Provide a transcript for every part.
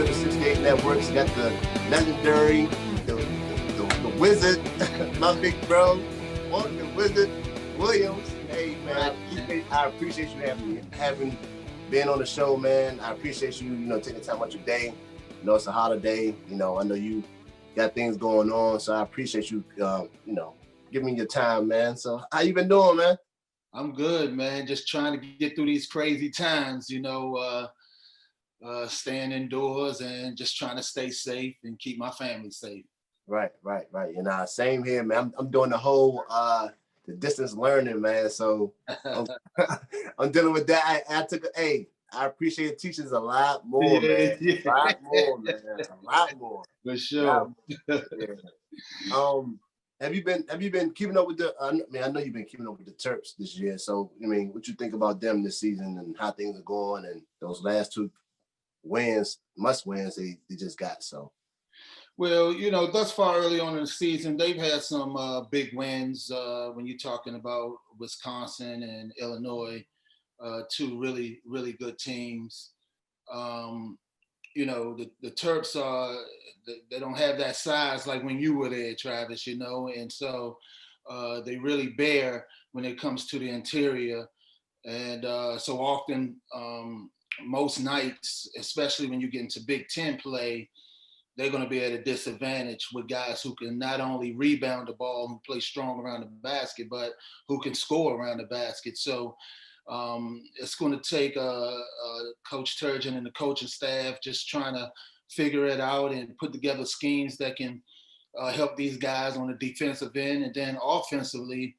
founder of the 68 Networks. You got the legendary, the wizard, my big bro, Walt the Wizard Williams. Hey man, I appreciate you having been on the show, man. I appreciate you, taking time out your day. It's a holiday. I know you got things going on, so I appreciate you, giving me your time, man. So how you been doing, man? I'm good, man. Just trying to get through these crazy times, staying indoors and just trying to stay safe and keep my family safe. Right. Same here, man. I'm doing the whole the distance learning, man. So I'm dealing with that. I appreciate teachers a lot more, man. A lot more, man. A lot more. For sure. Yeah. Have you been keeping up with the? I know you've been keeping up with the Terps this year. So what you think about them this season and how things are going and those last two must wins they just got. So. Well, thus far early on in the season, they've had some big wins. When you're talking about Wisconsin and Illinois, two really, really good teams. The Terps they don't have that size like when you were there, Travis, and so they really bear when it comes to the interior. And so often, most nights, especially when you get into Big Ten play, they're going to be at a disadvantage with guys who can not only rebound the ball, who play strong around the basket, but who can score around the basket. So it's going to take Coach Turgeon and the coaching staff just trying to figure it out and put together schemes that can help these guys on the defensive end. And then offensively,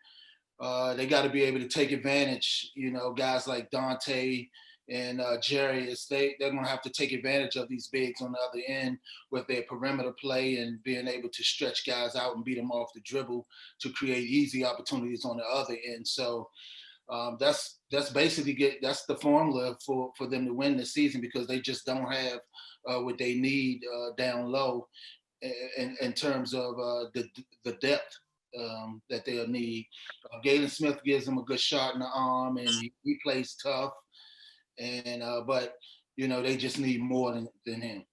they got to be able to take advantage, guys like Dante and Jarius, they're going to have to take advantage of these bigs on the other end with their perimeter play and being able to stretch guys out and beat them off the dribble to create easy opportunities on the other end. So that's basically that's the formula for them to win this season, because they just don't have what they need down low in terms of the depth that they'll need. Galen Smith gives them a good shot in the arm, and he plays tough. And but they just need more than him.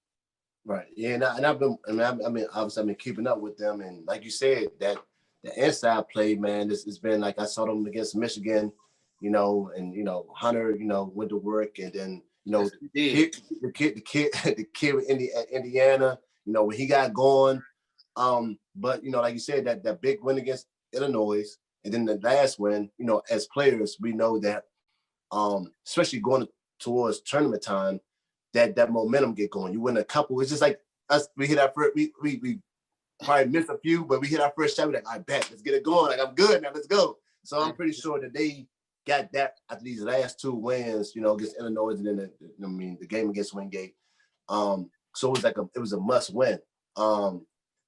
Right. Yeah, and I've been. Obviously, I've been keeping up with them, and like you said, that the inside play, man, this has been like I saw them against Michigan, and Hunter, went to work, and then the kid at Indiana, when he got going, but like you said, that big win against Illinois, and then the last win, as players, we know that. Especially going towards tournament time, that momentum get going. You win a couple. It's just like us. We hit our first. We probably missed a few, but we hit our first shot. We're like, I bet. Let's get it going. Like, I'm good now. Let's go. So I'm pretty sure that they got that after these last two wins. Against Illinois, and then the game against Wingate. So it was a must win.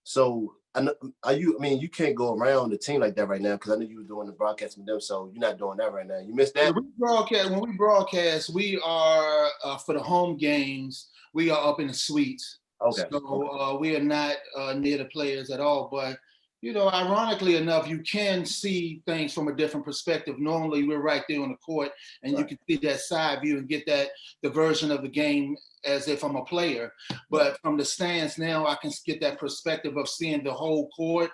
So. You can't go around the team like that right now, because I know you were doing the broadcast with them, so you're not doing that right now. You missed that? When we broadcast, we are, for the home games, we are up in the suites. Okay. So we are not near the players at all. But, ironically enough, you can see things from a different perspective. Normally, we're right there on the court, and you can see that side view and get the version of the game as if I'm a player. But from the stands now, I can get that perspective of seeing the whole court.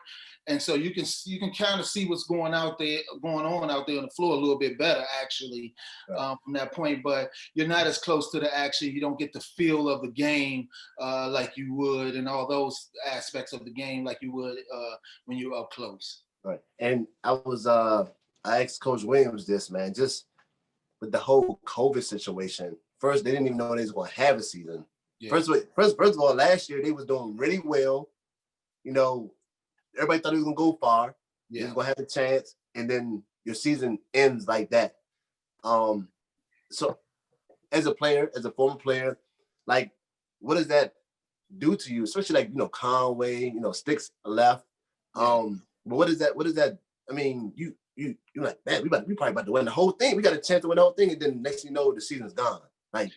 And so you can kind of see what's going on out there on the floor a little bit better, actually, from that point. But you're not as close to the action. You don't get the feel of the game like you would, and all those aspects of the game like you would when you're up close. Right. And I asked Coach Williams this, man, just with the whole COVID situation. First, they didn't even know they was going to have a season. Yeah. First of all, last year they was doing really well. Everybody thought he was going to go far. Yeah. He was going to have a chance. And then your season ends like that. So as a player, as a former player, like, what does that do to you? Especially like, Conway, Sticks left. But what is that? I mean, you're like, man, we probably about to win the whole thing. We got a chance to win the whole thing. And then next thing you know, the season's gone. Like,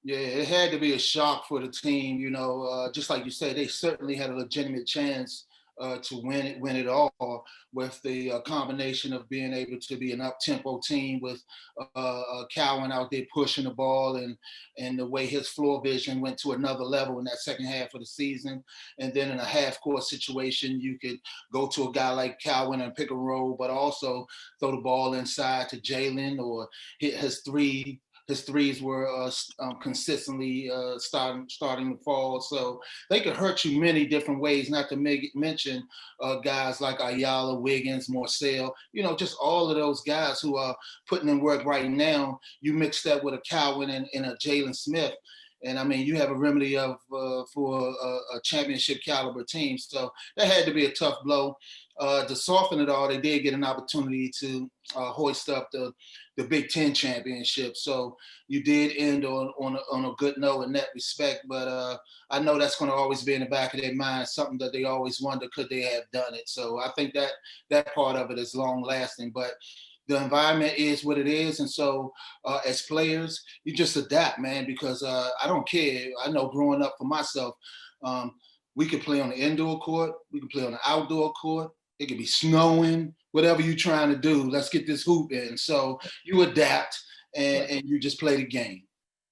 yeah, it had to be a shock for the team. Just like you said, they certainly had a legitimate chance to win it all, with the combination of being able to be an up-tempo team with Cowan out there pushing the ball, and the way his floor vision went to another level in that second half of the season. And then in a half-court situation, you could go to a guy like Cowan and pick a roll, but also throw the ball inside to Jalen, or hit his threes were consistently starting to fall. So they could hurt you many different ways, not to mention guys like Ayala, Wiggins, Morcell, just all of those guys who are putting in work right now. You mix that with a Cowan and a Jalen Smith, and I mean, you have a remedy for a championship caliber team. So that had to be a tough blow. To soften it all, they did get an opportunity to hoist up the Big Ten championship. So you did end on a good note in that respect. But I know that's going to always be in the back of their mind, something that they always wonder, could they have done it? So I think that part of it is long lasting. But the environment is what it is. And so as players, you just adapt, man, because I don't care. I know growing up for myself, we could play on the indoor court. We could play on the outdoor court. It could be snowing, whatever you're trying to do. Let's get this hoop in. So you adapt and you just play the game.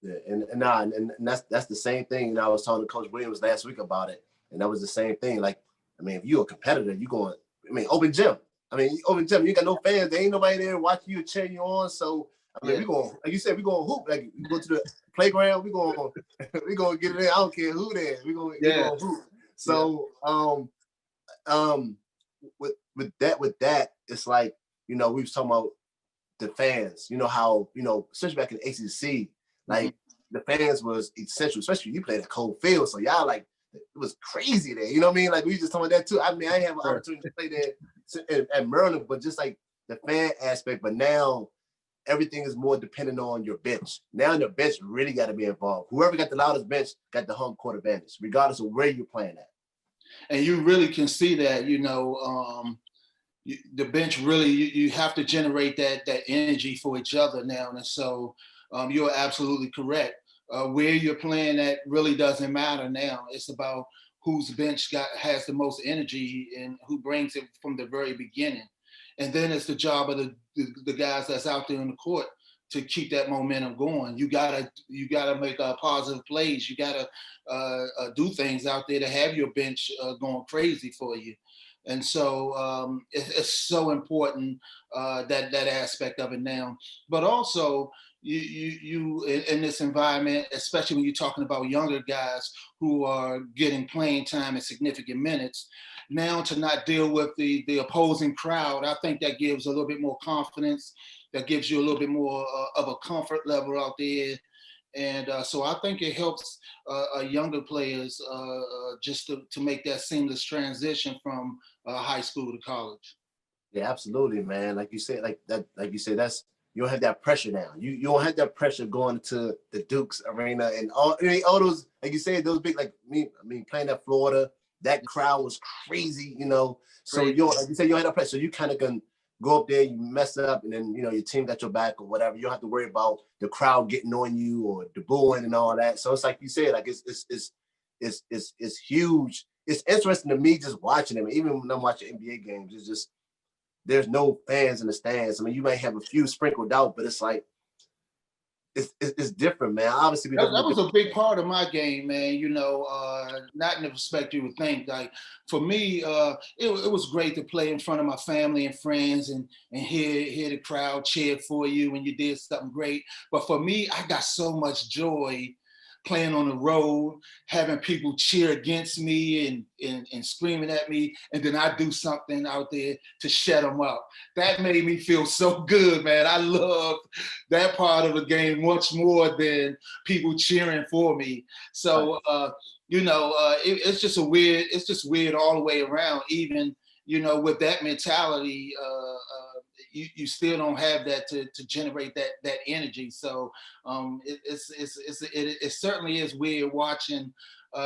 Yeah, and that's the same thing. I was talking to Coach Williams last week about it, and that was the same thing. Like, I mean, if you're a competitor, you going. I mean, open gym. You got no fans. There ain't nobody there watching you, cheering you on. So I mean, we going, like you said, we going to hoop. Like, you go to the playground, we going to get it in. I don't care who there. We going to hoop. So with that, it's like, we was talking about the fans. How especially back in the ACC, like the fans was essential. Especially you played at Cold Field, so y'all like it was crazy there. You know what I mean? Like we was just talking about that too. I mean, I didn't have an opportunity to play there at Maryland, but just like the fan aspect. But now everything is more dependent on your bench. Now the bench really got to be involved. Whoever got the loudest bench got the home court advantage, regardless of where you're playing at. And you really can see that, the bench really, you have to generate that energy for each other now. And so you're absolutely correct. Where you're playing at really doesn't matter now. It's about whose bench has the most energy and who brings it from the very beginning. And then it's the job of the guys that's out there in the court to keep that momentum going. You gotta make positive plays. You gotta do things out there to have your bench going crazy for you. And so it's so important, that aspect of it now. But also, you in this environment, especially when you're talking about younger guys who are getting playing time in significant minutes, now to not deal with the opposing crowd, I think that gives a little bit more confidence. That gives you a little bit more of a comfort level out there. And so I think it helps younger players just to make that seamless transition from high school to college. Yeah, absolutely, man. Like you said, that's, you don't have that pressure now. You don't have that pressure going to the Dukes Arena and all those, like you said, those big, like playing at Florida, that crowd was crazy, So you don't, like you said, you don't have that pressure. So you kind of can go up there, you mess up, and then your team got your back or whatever. You don't have to worry about the crowd getting on you or the booing and all that. So it's like you said, like it's huge. It's interesting to me just watching them. Even when I'm watching NBA games, it's just there's no fans in the stands. I mean, you might have a few sprinkled out, but it's like it's different, man. Obviously, that was a big part of my game, man. Not in the respect you would think. Like for me, it was great to play in front of my family and friends and hear the crowd cheer for you when you did something great. But for me, I got so much joy playing on the road, having people cheer against me and screaming at me, and then I do something out there to shut them up. That made me feel so good, man. I loved that part of the game much more than people cheering for me. So, it's just weird all the way around. Even, with that mentality, you still don't have that to generate that energy. So it certainly is weird watching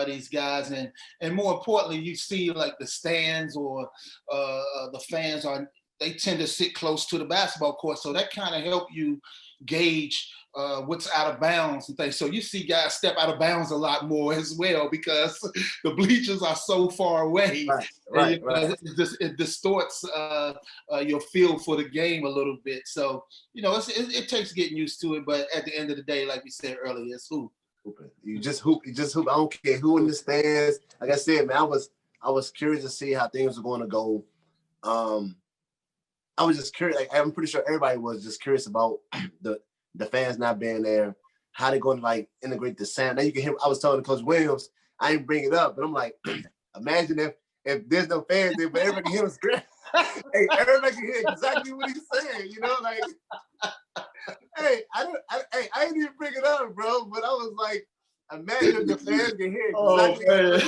these guys, and more importantly, you see like the stands or the fans are they tend to sit close to the basketball court, so that kind of help you gauge what's out of bounds and things. So you see guys step out of bounds a lot more as well because the bleachers are so far away. Right. It distorts your feel for the game a little bit. So, it takes getting used to it. But at the end of the day, like we said earlier, it's hoop. You just hoop. I don't care who in the stands. Like I said, man, I was curious to see how things were going to go. I was just curious. Like, I'm pretty sure everybody was just curious about the fans not being there, how they going to like integrate the sound. Now you can hear. I was telling Coach Williams, I didn't bring it up, but I'm like, imagine if there's no fans there, but everybody can hear us. Hey, everybody can hear exactly what he's saying. Like, hey, I didn't even bring it up, bro. But I was like, imagine if the fans can hear exactly.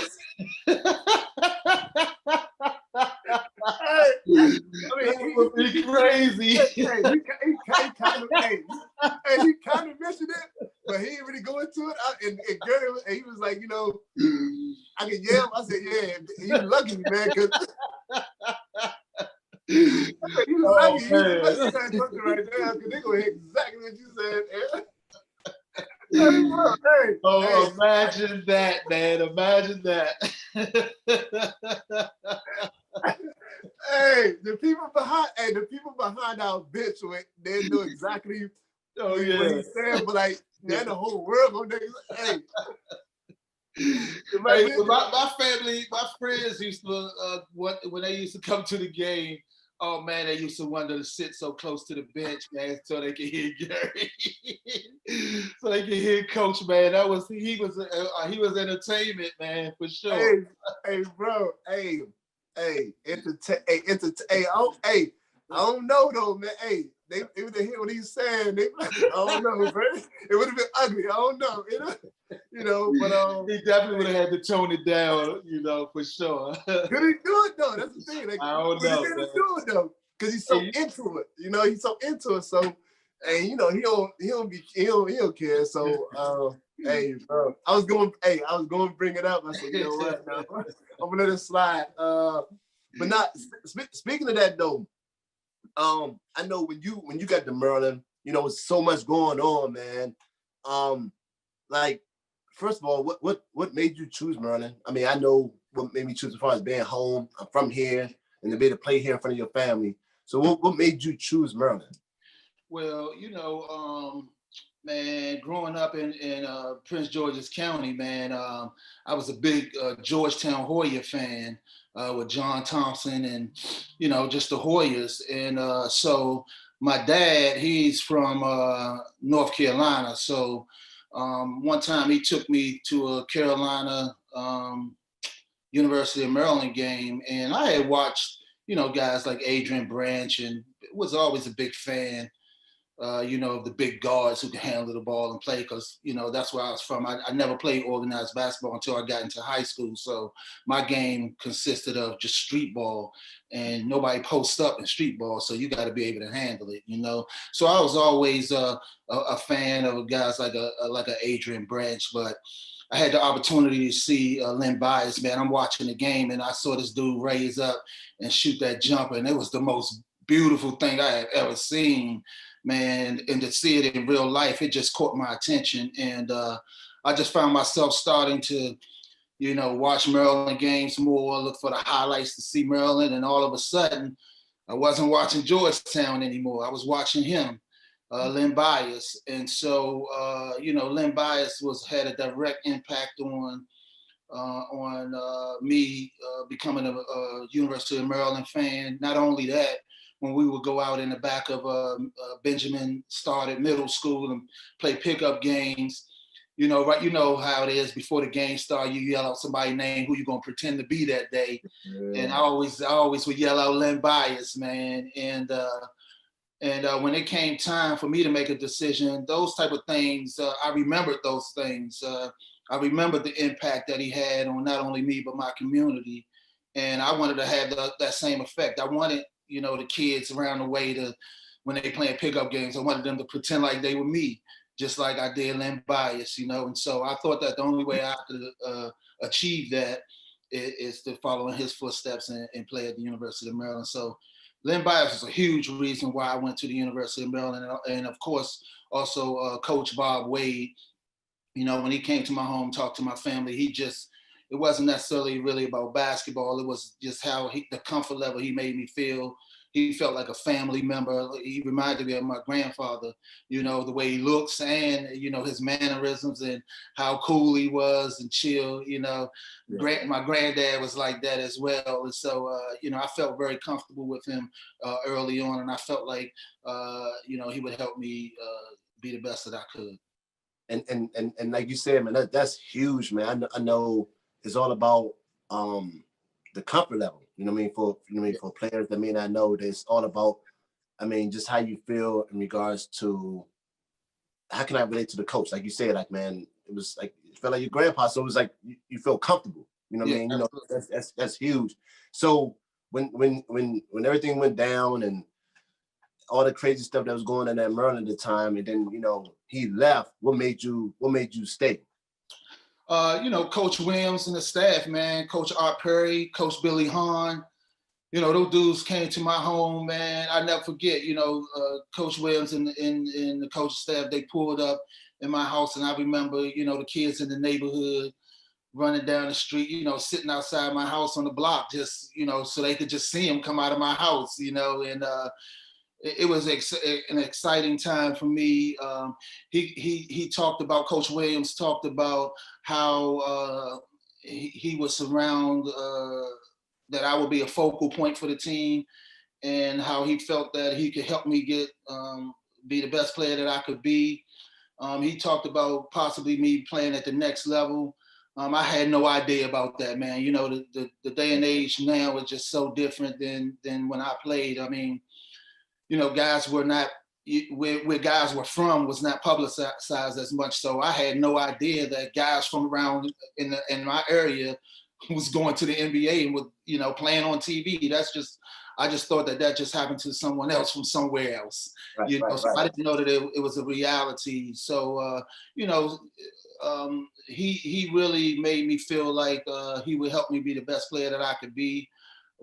That would be crazy. He kind of mentioned it, but he didn't really go into it. And Gary, he was like, I can yell. I said, yeah, you lucky, man, because he was lucky. He was lucky something right now because they're gonna hear exactly what you said. Imagine that, man. Imagine that. The people behind our bench, they know exactly what he's saying, but like, then the whole world gonna my family, my friends used to when they used to come to the game. Oh man, they used to wonder to sit so close to the bench, man, so they could hear Gary, so they could hear Coach, man. He was entertainment, man, for sure. Hey, bro, I don't know though, man. Hey, they would have hear what he's saying. I don't know, bro. It would have been ugly. I don't know, but he definitely would have had to tone it down, for sure. Could he do it though? That's the thing. Like, I don't know. He didn't do it though, because he's so into it. He's so into it. So, and he don't care. So, hey, bro, I was going to bring it up. I said, you know what? No, I'm gonna let it slide. But not speaking of that though. I know when you got to Maryland, it's so much going on, man. Like, first of all, what made you choose Maryland? I mean, I know what made me choose as far as being home. I'm from here, and to be able to play here in front of your family. So what made you choose Maryland? Well, man, growing up in Prince George's County, man, I was a big Georgetown Hoya fan with John Thompson and, just the Hoyas. And so my dad, he's from North Carolina. So one time he took me to a Carolina University of Maryland game, and I had watched, guys like Adrian Branch, and was always a big fan. Of the big guards who can handle the ball and play, because, that's where I was from. I never played organized basketball until I got into high school. So my game consisted of just street ball, and nobody posts up in street ball. So you got to be able to handle it, So I was always a fan of guys like a Adrian Branch, but I had the opportunity to see Len Bias, man. I'm watching the game, and I saw this dude raise up and shoot that jumper, and it was the most beautiful thing I have ever seen, man. And to see it in real life, it just caught my attention. And I just found myself starting to, watch Maryland games more, look for the highlights to see Maryland. And all of a sudden, I wasn't watching Georgetown anymore. I was watching him, Len Bias. And so, Len Bias had a direct impact on me becoming a University of Maryland fan. Not only that, when we would go out in the back of Benjamin started middle school and play pickup games, right? You know how it is. Before the game start, you yell out somebody's name who you're gonna pretend to be that day. Yeah. And I always would yell out Len Bias, man. And when it came time for me to make a decision, those type of things, I remembered those things. I remembered the impact that he had on not only me but my community, and I wanted to have that same effect. I wanted, the kids around the way to, when they playing pickup games, I wanted them to pretend like they were me, just like I did Len Bias, And so I thought that the only way I could achieve that is to follow in his footsteps and play at the University of Maryland. So, Len Bias is a huge reason why I went to the University of Maryland, and of course, also Coach Bob Wade. You know, when he came to my home, talked to my family, it wasn't necessarily really about basketball. It was just the comfort level he made me feel. He felt like a family member. He reminded me of my grandfather, you know, the way he looks and, you know, his mannerisms and how cool he was and chill, you know. Yeah. My granddad was like that as well. And so, you know, I felt very comfortable with him early on. And I felt like, you know, he would help me be the best that I could. And like you said, man, that's huge, man. I know it's all about the comfort level. You know what I mean? For you know what I mean, for players that may not know, that it's all about, I mean, just how you feel in regards to how can I relate to the coach? Like you said, like man, it was like it felt like your grandpa, so it was like you feel comfortable. You know what Yeah, I mean? You know, absolutely. that's huge. So when everything went down and all the crazy stuff that was going on at Maryland at the time, and then you know he left. What made you stay? You know, Coach Williams and the staff, man, Coach Art Perry, Coach Billy Hahn, you know, those dudes came to my home, man. I never forget, you know, Coach Williams and the coach staff, they pulled up in my house. And I remember, you know, the kids in the neighborhood running down the street, you know, sitting outside my house on the block, just, you know, so they could just see him come out of my house, you know, and it was an exciting time for me. He talked about, Coach Williams talked about how he would surround, that I would be a focal point for the team, and how he felt that he could help me be the best player that I could be. He talked about possibly me playing at the next level. I had no idea about that, man. You know, the day and age now is just so different than when I played. I mean, you know, guys were not where guys were from was not publicized as much. So I had no idea that guys from around in my area was going to the NBA and was, you know, playing on TV. I just thought that just happened to someone else from somewhere else, Right, you know. right, So right. I didn't know that it was a reality. So you know, he really made me feel like he would help me be the best player that I could be.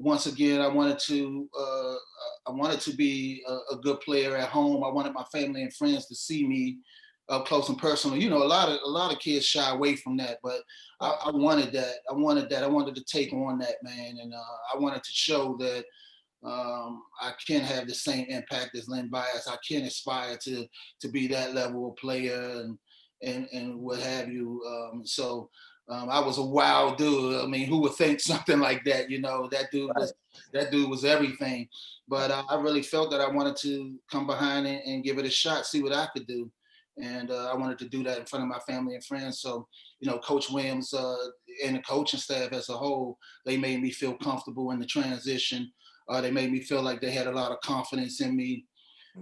Once again, I wanted to be a good player at home. I wanted my family and friends to see me up close and personal. You know, a lot of kids shy away from that, but I wanted that. I wanted that. I wanted to take on that, man, and I wanted to show that I can have the same impact as Len Bias. I can aspire to be that level of player and what have you. I was a wild dude. I mean, who would think something like that? You know, Right, that dude was everything. But I really felt that I wanted to come behind and give it a shot, see what I could do. And I wanted to do that in front of my family and friends. So, you know, Coach Williams and the coaching staff as a whole, they made me feel comfortable in the transition. They made me feel like they had a lot of confidence in me.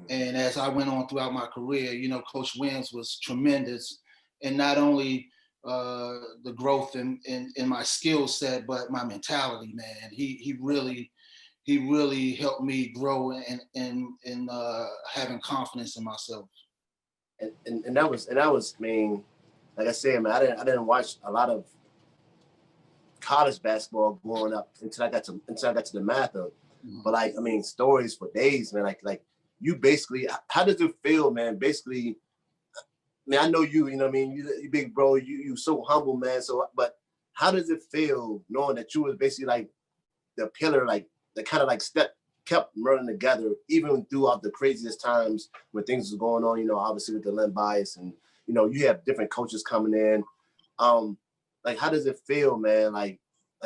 And as I went on throughout my career, you know, Coach Williams was tremendous, and not only the growth in my skill set, but my mentality, man. He really helped me grow in having confidence in myself. and that was, I mean, like I said, man, I didn't watch a lot of college basketball growing up until I got to the marathon. Mhm. But like, I mean, stories for days, man. Like you basically, how does it feel, man? Basically, I mean, I know you. You know what I mean? You big bro. You so humble, man. So, but how does it feel knowing that you was basically like the pillar, like the kind of like step kept running together, even throughout the craziest times when things was going on. You know, obviously with the Len Bias, and you know, you have different coaches coming in. Um, like, how does it feel, man? Like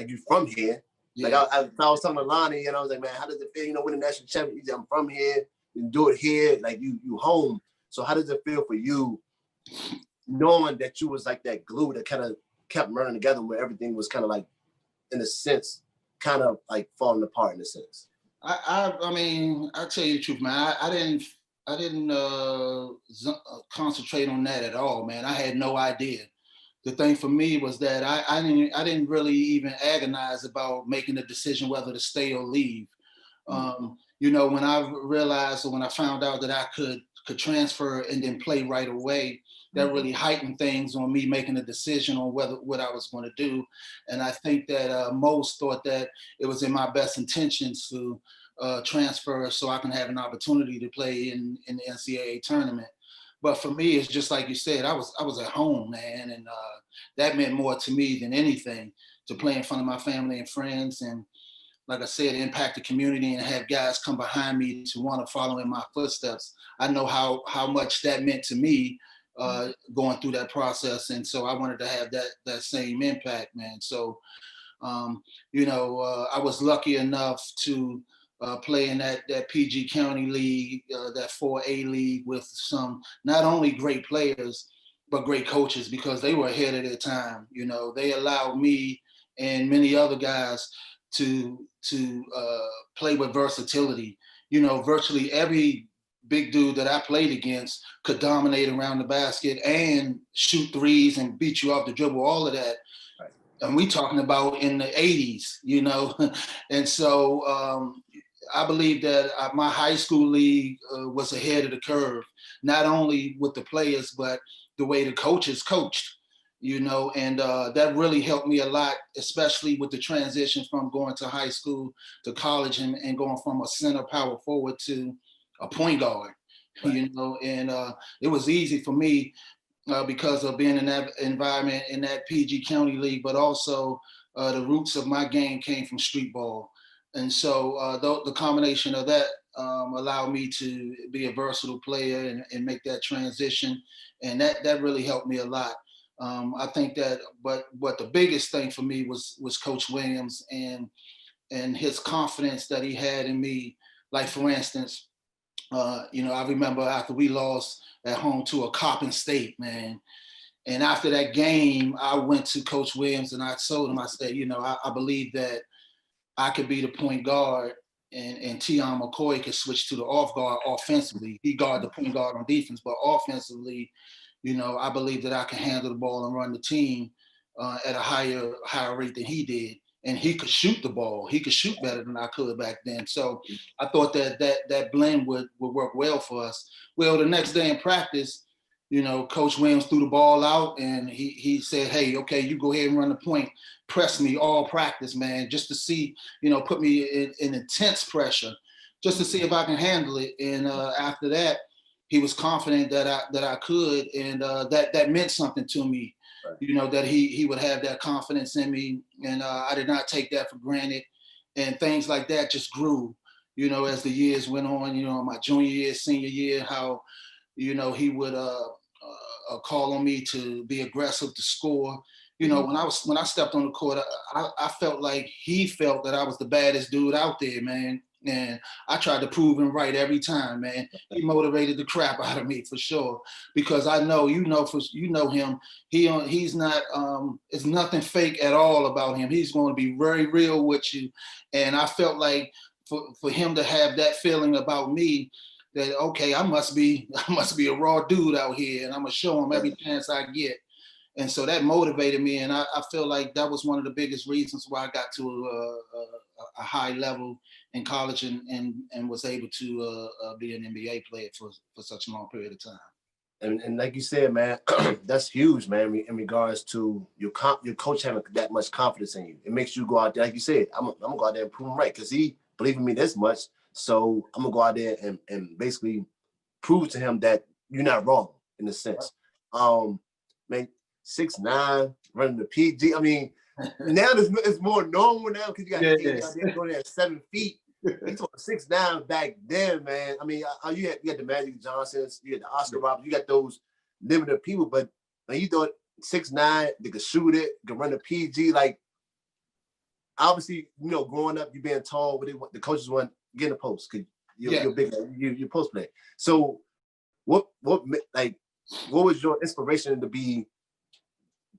you from here. Like Yeah. I was telling Lonnie, and I was like, man, how does it feel? You know, win the national championship. I'm from here. You do it here. Like you home. So how does it feel for you knowing that you was like that glue that kind of kept running together where everything was kind of like, in a sense, kind of like falling apart in a sense? I mean, I tell you the truth, man. I didn't concentrate on that at all, man. I had no idea. The thing for me was that I didn't really even agonize about making a decision whether to stay or leave. You know, when I realized or when I found out that I could transfer and then play right away, that really heightened things on me making a decision on what I was going to do. And I think that most thought that it was in my best intentions to transfer so I can have an opportunity to play in the NCAA tournament. But for me, it's just like you said, I was at home, man, and that meant more to me than anything, to play in front of my family and friends, and like I said, impact the community and have guys come behind me to want to follow in my footsteps. I know how much that meant to me going through that process, and so I wanted to have that same impact, man. So I was lucky enough to play in that PG County League, that 4A league, with some not only great players but great coaches, because they were ahead of their time. They allowed me and many other guys to play with versatility. Virtually every big dude that I played against could dominate around the basket and shoot threes and beat you off the dribble, all of that. And we talking about in the 80s, and so I believe that my high school league was ahead of the curve, not only with the players, but the way the coaches coached, and that really helped me a lot, especially with the transition from going to high school to college and going from a center power forward to a point guard, and it was easy for me because of being in that environment in that PG County League, but also the roots of my game came from street ball. And so the combination of that allowed me to be a versatile player and make that transition. And that really helped me a lot. I think that, but the biggest thing for me was Coach Williams and his confidence that he had in me. Like, for instance, I remember after we lost at home to a Coppin State, man. And after that game, I went to Coach Williams and I told him, I said, I believe that I could be the point guard and Tion McCoy could switch to the off guard offensively. He guarded the point guard on defense, but offensively, I believe that I can handle the ball and run the team at a higher rate than he did. And he could shoot the ball. He could shoot better than I could back then. So I thought that blend would work well for us. Well, the next day in practice, Coach Williams threw the ball out and he said, hey, okay, you go ahead and run the point. Press me all practice, man, just to see, put me in intense pressure, just to see if I can handle it. And after that, he was confident that I could, and that meant something to me. That he would have that confidence in me, and I did not take that for granted. And things like that just grew, as the years went on. My junior year, senior year, how, he would call on me to be aggressive, to score. When I stepped on the court, I felt like he felt that I was the baddest dude out there, man. And I tried to prove him right every time, man. He motivated the crap out of me for sure, because I know, him. He's not. It's nothing fake at all about him. He's going to be very real with you. And I felt like for him to have that feeling about me, that okay, I must be a raw dude out here, and I'm gonna show him every chance I get. And so that motivated me, and I feel like that was one of the biggest reasons why I got to a high level in college and was able to be an NBA player for such a long period of time. And like you said, man, that's huge, man, in regards to your coach having that much confidence in you. It makes you go out there, like you said, I'm going to go out there and prove him right, because he believed in me this much, so I'm going to go out there and basically prove to him that you're not wrong, in a sense. Man, 6'9", running the PG. I mean, now it's more normal now, because you got kids out there going there at 7 feet. He told 6'9" back then, man. I mean, you had the Magic Johnsons, you had the Oscar Roberts, you got those limited people, but when you thought 6'9", they could shoot it, could run the PG. Like, obviously, growing up, you being tall, but the coaches want to get in the post because you're big, you're post player. So, what was your inspiration to be?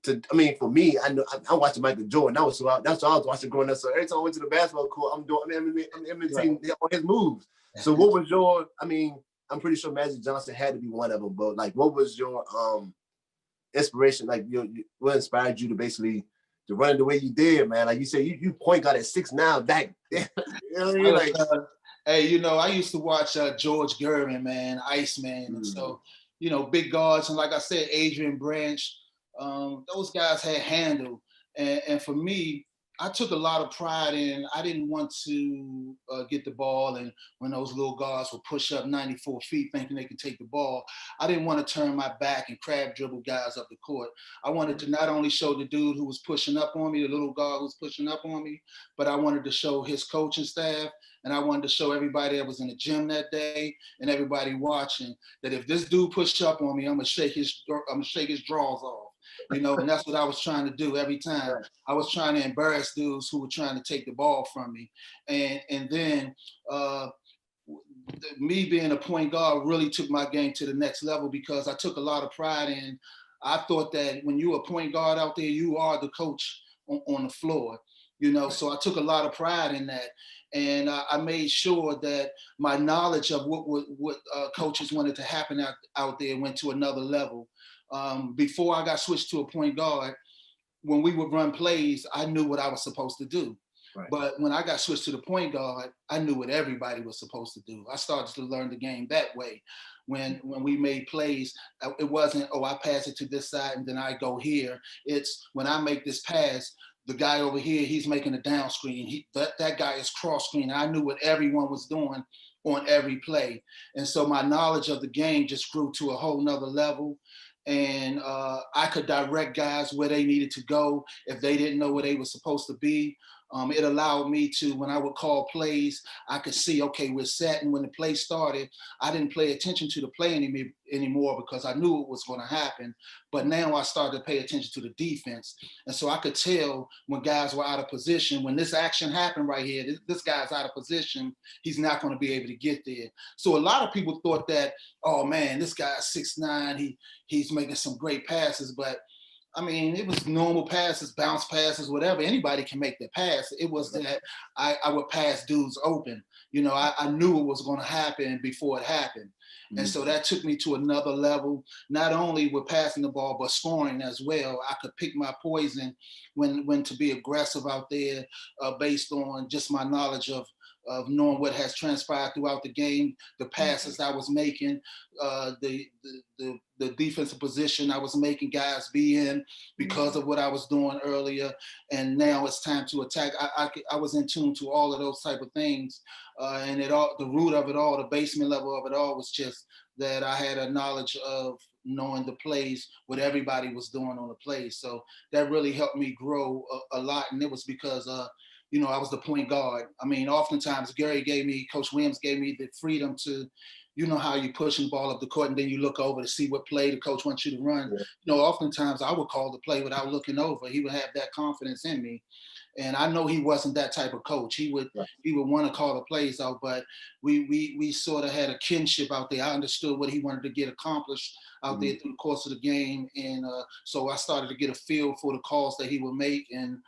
I mean, for me, I watched Michael Jordan. That's what I was watching growing up. So every time I went to the basketball court, I'm imitating all his moves. So what was your? I mean, I'm pretty sure Magic Johnson had to be one of them. But like, what was your inspiration? Like, what inspired you to basically to run the way you did, man? Like you said, you point guard at 6'9" back then. You know what I mean? Like, hey, I used to watch George Gervin, man, Iceman, and so big guards, and like I said, Adrian Branch. Those guys had handle, and for me, I took a lot of pride in, I didn't want to get the ball, and when those little guards would push up 94 feet thinking they could take the ball, I didn't want to turn my back and crab dribble guys up the court. I wanted to not only show the dude who was pushing up on me, the little guard who was pushing up on me, but I wanted to show his coaching staff, and I wanted to show everybody that was in the gym that day and everybody watching that if this dude pushed up on me, I'm gonna shake his drawers off. And that's what I was trying to do every time. I was trying to embarrass dudes who were trying to take the ball from me. And then me being a point guard really took my game to the next level because I took a lot of pride in, I thought that when you're a point guard out there, you are the coach on the floor, so I took a lot of pride in that. And I made sure that my knowledge of what coaches wanted to happen out there went to another level. Before I got switched to a point guard, when we would run plays, I knew what I was supposed to do. Right. But when I got switched to the point guard, I knew what everybody was supposed to do. I started to learn the game that way. When we made plays, it wasn't, I pass it to this side and then I go here. It's when I make this pass, the guy over here, he's making a down screen. That guy is cross screen. I knew what everyone was doing on every play. And so my knowledge of the game just grew to a whole nother level. And I could direct guys where they needed to go if they didn't know where they were supposed to be. It allowed me to, when I would call plays, I could see, okay, we're set. And when the play started, I didn't pay attention to the play anymore because I knew it was going to happen. But now I started to pay attention to the defense. And so I could tell when guys were out of position, when this action happened right here, this guy's out of position, he's not going to be able to get there. So a lot of people thought that, oh man, this guy's 6'9", he's making some great passes, but I mean, it was normal passes, bounce passes, whatever. Anybody can make the pass. It was that I would pass dudes open. I knew it was going to happen before it happened. Mm-hmm. And so that took me to another level, not only with passing the ball, but scoring as well. I could pick my poison when to be aggressive out there based on just my knowledge of knowing what has transpired throughout the game, the passes I was making, the defensive position I was making guys be in because of what I was doing earlier. And now it's time to attack. I was in tune to all of those type of things. And the root of it all, the basement level of it all was just that I had a knowledge of knowing the plays, what everybody was doing on the plays. So that really helped me grow a lot. And it was because I was the point guard. I mean, oftentimes Coach Williams gave me the freedom to, how you pushing the ball up the court and then you look over to see what play the coach wants you to run. Yeah. Oftentimes I would call the play without looking over. He would have that confidence in me. And I know he wasn't that type of coach. He would want to call the plays out, but we sort of had a kinship out there. I understood what he wanted to get accomplished out there through the course of the game. And so I started to get a feel for the calls that he would make. And,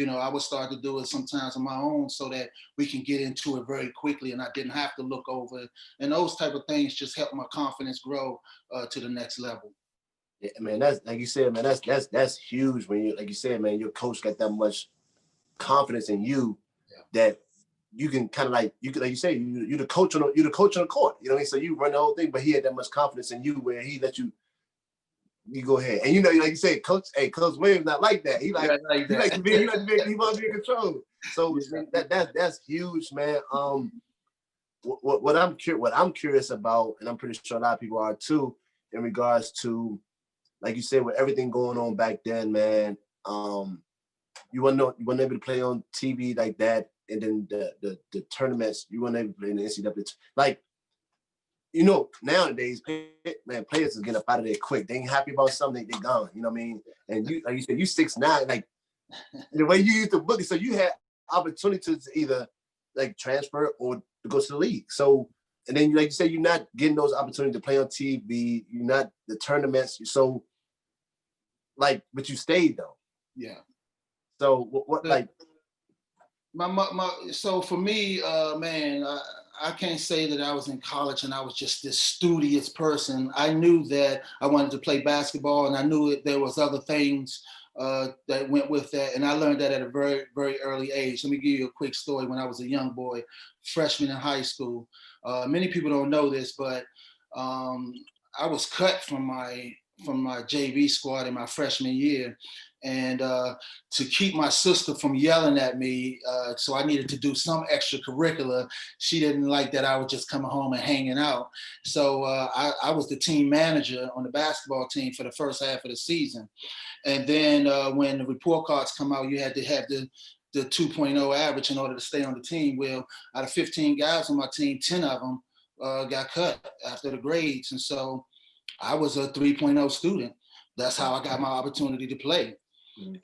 I would start to do it sometimes on my own so that we can get into it very quickly and I didn't have to look over it. And those type of things just helped my confidence grow to the next level. Yeah, man, that's like you said, man, that's huge when you, like you said, man, your coach got that much confidence in you that you can kind of like you say you're the coach on the court. You know what I mean? So you run the whole thing, but he had that much confidence in you where he let you go ahead. And like you said, Coach Williams not like that. He like to be in control. So that's huge, man. What I'm curious about, and I'm pretty sure a lot of people are too, in regards to, like you said, with everything going on back then, man. You weren't able to play on TV like that, and then the tournaments you weren't able to play in the NCAA. Like, nowadays, man, players are getting up out of there quick. They ain't happy about something, they gone. You know what I mean? And you, like you said, you 6'9", like the way you used to book it, so you had opportunities to either like transfer or to go to the league. So, and then like you said, you're not getting those opportunities to play on TV. You're not the tournaments. So, like, but you stayed though. Yeah. So what like so for me, man, I can't say that I was in college and I was just this studious person. I knew that I wanted to play basketball, and I knew that there was other things that went with that, and I learned that at a very, very early age. Let me give you a quick story. When I was a young boy, freshman in high school, many people don't know this, but I was cut from from my JV squad in my freshman year. And to keep my sister from yelling at me, so I needed to do some extracurricular. She didn't like that I was just coming home and hanging out. So I was the team manager on the basketball team for the first half of the season. And then when the report cards come out, you had to have the 2.0 average in order to stay on the team. Well, out of 15 guys on my team, 10 of them got cut after the grades. And so I was a 3.0 student. That's how I got my opportunity to play.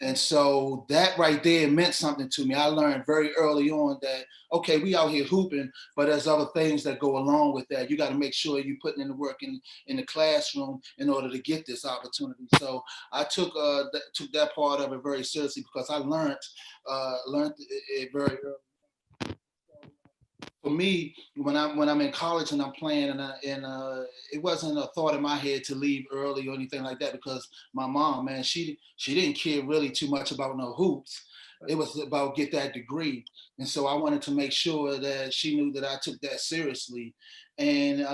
And so that right there meant something to me. I learned very early on that, okay, we out here hooping, but there's other things that go along with that. You got to make sure you're putting in the work in the classroom in order to get this opportunity. So I took that part of it very seriously because I learned it very early. For me, when I'm in college and I'm playing, it wasn't a thought in my head to leave early or anything like that, because my mom, man, she didn't care really too much about no hoops. It was about get that degree. And so I wanted to make sure that she knew that I took that seriously. And,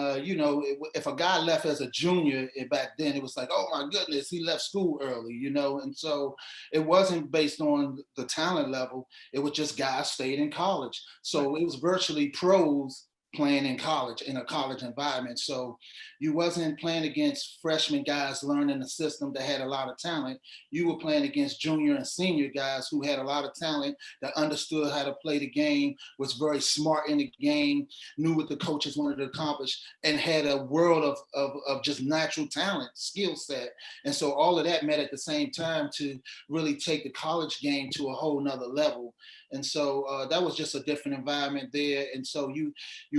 if a guy left as a junior back then, it was like, oh my goodness, he left school early, And so it wasn't based on the talent level. It was just guys stayed in college. So it was virtually pros playing in college, in a college environment. So you wasn't playing against freshman guys learning the system that had a lot of talent. You were playing against junior and senior guys who had a lot of talent, that understood how to play the game, was very smart in the game, knew what the coaches wanted to accomplish, and had a world of just natural talent, skill set. And so all of that met at the same time to really take the college game to a whole nother level. And so that was just a different environment there. And so you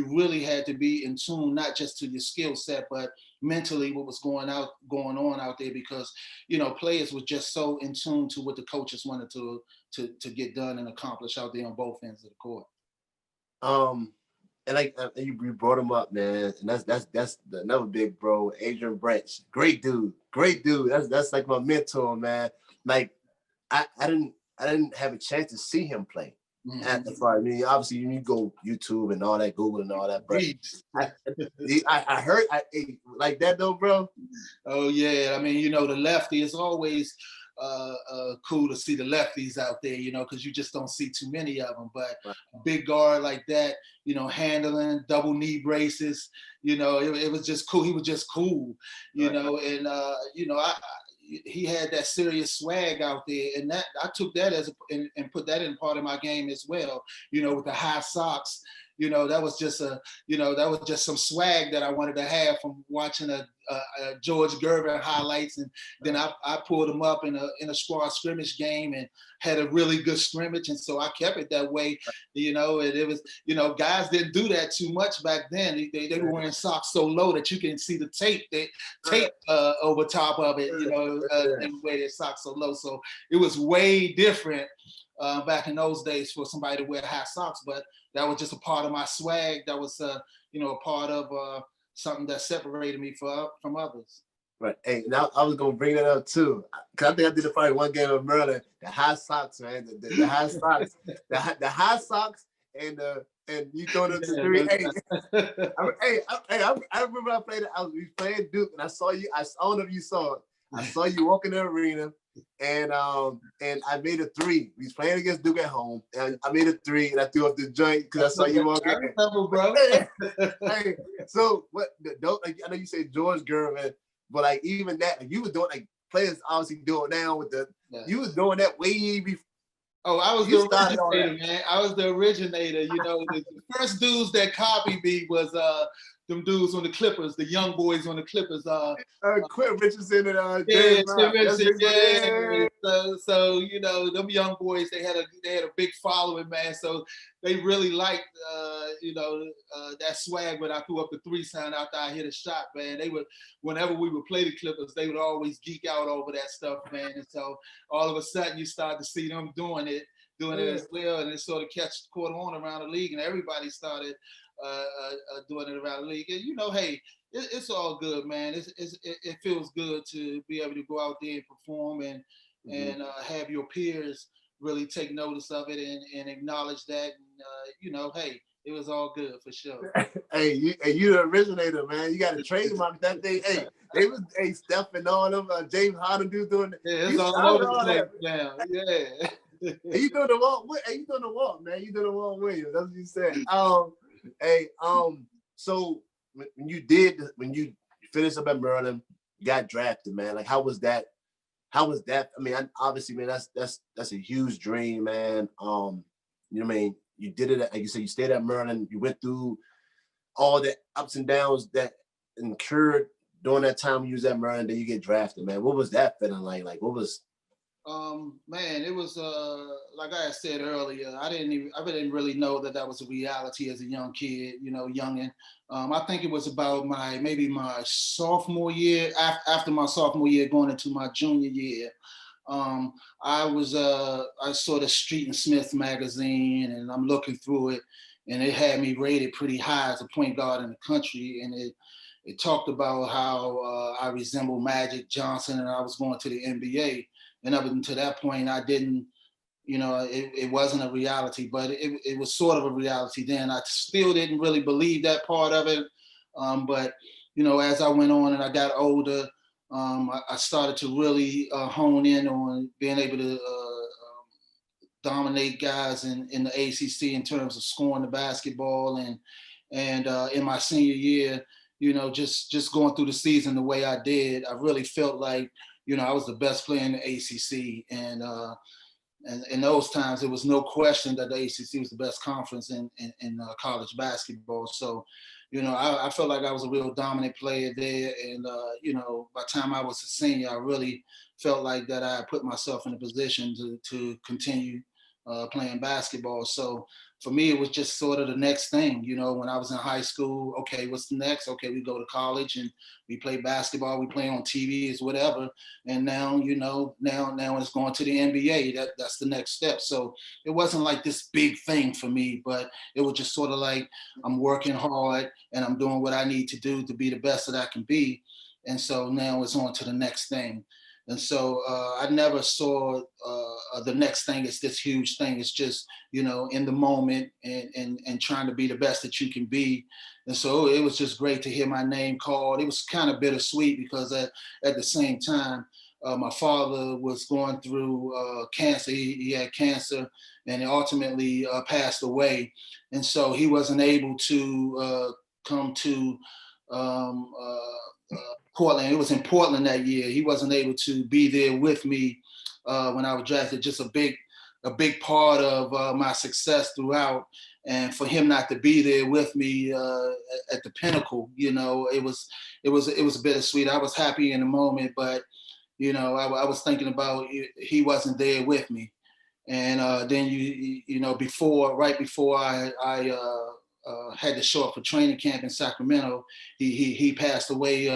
really had to be in tune, not just to your skill set, but mentally what was going on out there, because players were just so in tune to what the coaches wanted to get done and accomplish out there on both ends of the court. And like you brought him up, man, and that's another big bro, Adrian Branch, great dude. That's like my mentor, man. Like I didn't have a chance to see him play. Mm-hmm. I mean, obviously you go YouTube and all that, Google and all that, but I heard like that though, bro. Oh yeah, I mean, the lefty is always cool to see the lefties out there, because you just don't see too many of them. But a big guard like that, handling double knee braces, it was just cool. He was just cool, and he had that serious swag out there, and that I took that and put that in part of my game as well. With the high socks, that was just some swag that I wanted to have from watching a George Gervin highlights, and then I pulled him up in a squad scrimmage game and had a really good scrimmage, and so I kept it that way. And it was guys didn't do that too much back then. They were wearing socks so low that you can see the tape over top of it. They wear their socks so low, so it was way different back in those days for somebody to wear high socks, but that was just a part of my swag. That was a part of something that separated me from others. Right. Hey, now I was gonna bring that up too, because I think I did it probably one game of Maryland. The high socks, man. The high socks, the high socks, and you throw them to three. I remember we was playing Duke, and I saw you. I don't know if you saw it. I saw you walk in the arena, and I made a three. We was playing against Duke at home, and I made a three, and I threw up the joint because I saw you walk in. I remember, bro. Hey, so what? I know you said George Gervin, but like even that, like, you were doing like players obviously doing now with the. Yeah. You was doing that way before. Oh, I was the originator, man. I was the originator. The first dudes that copied me was them dudes on the Clippers, the young boys on the Clippers. Quinn Richardson and Tim Richardson, yeah. So them young boys, they had a big following, man. So they really liked that swag when I threw up the three sign after I hit a shot, man. They would, whenever we would play the Clippers, they would always geek out over that stuff, man. And so all of a sudden you start to see them doing it as well, and it sort of caught on around the league, and everybody started doing it around the league. And hey, it's all good, man. It feels good to be able to go out there and perform and have your peers really take notice of it and acknowledge that. And hey, It was all good for sure. Hey, you the originator, man. You got to trademark that thing. Hey, they was Steph and all them, James Harden dudes doing it. Yeah, it's You all started over the all place that. now. Yeah. Hey, you doing the walk? Hey, you doing the walk, man? You doing the Walt Williams? That's what you said. Hey, so when you finished up at Maryland, you got drafted, man. Like, how was that? How was that? I mean, obviously, man, that's a huge dream, man. You know what I mean? You did it, like you said, you stayed at Maryland, you went through all the ups and downs that incurred during that time you was at Maryland, then you get drafted, man. What was that feeling like? Like, what was Man, it was like I said earlier. I didn't really know that was a reality as a young kid, youngin. I think it was about maybe my sophomore year, after my sophomore year, going into my junior year. I saw the Street and Smith magazine, and I'm looking through it, and it had me rated pretty high as a point guard in the country, and it talked about how I resembled Magic Johnson, and I was going to the NBA. And up until that point, I didn't, it wasn't a reality, but it was sort of a reality then. I still didn't really believe that part of it. But, as I went on and I got older, I started to really hone in on being able to dominate guys in the ACC in terms of scoring the basketball. And in my senior year, just going through the season the way I did, I really felt like, I was the best player in the ACC, and in those times, there was no question that the ACC was the best conference in college basketball. So, I felt like I was a real dominant player there, and by the time I was a senior, I really felt like that I put myself in a position to continue playing basketball. So for me, it was just sort of the next thing, when I was in high school. Okay, what's the next? Okay, we go to college and we play basketball, we play on TV, whatever. And now, now it's going to the NBA. That's the next step. So it wasn't like this big thing for me, but it was just sort of like I'm working hard and I'm doing what I need to do to be the best that I can be. And so now it's on to the next thing. And so I never saw the next thing as this huge thing. It's just, in the moment and trying to be the best that you can be. And so it was just great to hear my name called. It was kind of bittersweet because at the same time, my father was going through cancer. He had cancer and he ultimately passed away. And so he wasn't able to come to Portland. It was in Portland that year. He wasn't able to be there with me when I was drafted. Just a big part of my success throughout. And for him not to be there with me at the pinnacle, it was bittersweet. I was happy in the moment, but I was thinking about he wasn't there with me. And then right before I had to show up for training camp in Sacramento, he passed away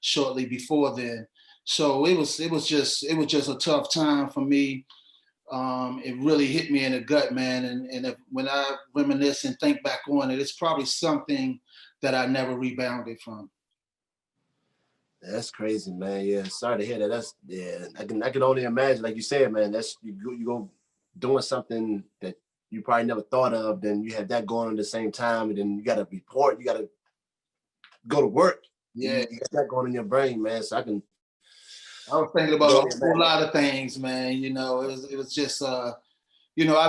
shortly before then. So it was just a tough time for me. It really hit me in the gut, man. And when I reminisce and think back on it, it's probably something that I never rebounded from. That's crazy, man. Yeah, sorry to hear that. I can only imagine, like you said, man. That's you go doing something that you probably never thought of. Then you have that going on at the same time, and then you got to report. You got to go to work. Yeah, you got that going in your brain, man. So I was thinking about a whole lot of things, man. It was just. I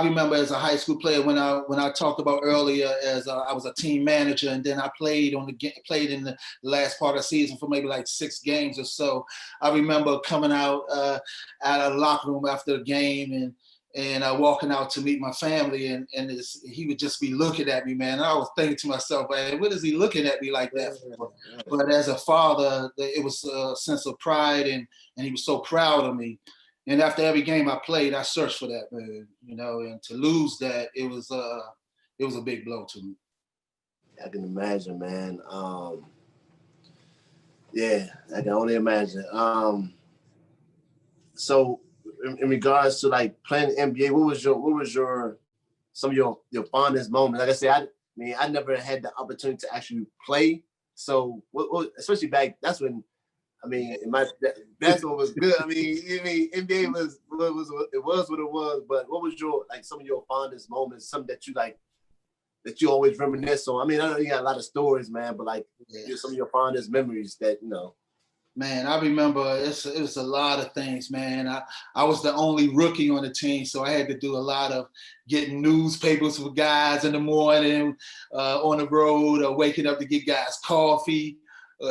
remember as a high school player when I talked about earlier, as I was a team manager, and then I played in the last part of the season for maybe like 6 games or so. I remember coming out of the locker room after the game and walking out to meet my family, and he would just be looking at me, man. And I was thinking to myself, man, what is he looking at me like that for? But as a father, it was a sense of pride, and he was so proud of me. And after every game I played, I searched for that, man, and to lose that, it was a big blow to me. I can imagine, man. Yeah, I can only imagine. So in regards to like playing the NBA, what was your some of your fondest moments? Like I said, I never had the opportunity to actually play. So especially back, that's when basketball was good. NBA was what it was, but what was some of your fondest moments? Something that you like that you always reminisce on? I mean, I know you got a lot of stories, man, but like some of your fondest memories that, you know. Man, I remember it was a lot of things, man. I was the only rookie on the team, so I had to do a lot of getting newspapers for guys in the morning, on the road, or waking up to get guys coffee,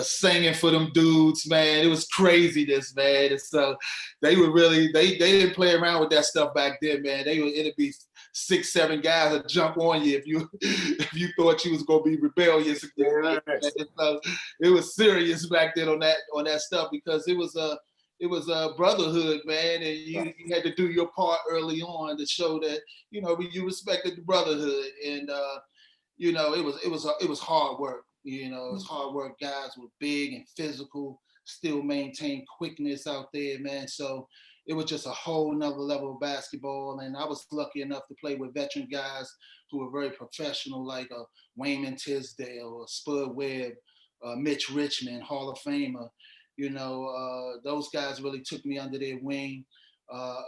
singing for them dudes, man. It was craziness, man. And so they were really they didn't play around with that stuff back then, man. It'd be 6, 7 guys that jump on you if you if you thought you was gonna be rebellious. Yeah. So it was serious back then on that stuff, because it was a brotherhood, man, and you had to do your part early on to show that you respected the brotherhood, and it was hard work. It was hard work. Guys were big and physical, still maintain quickness out there, man. So it was just a whole nother level of basketball. And I was lucky enough to play with veteran guys who were very professional, like Wayman Tisdale or Spud Webb, Mitch Richmond, Hall of Famer. Those guys really took me under their wing. A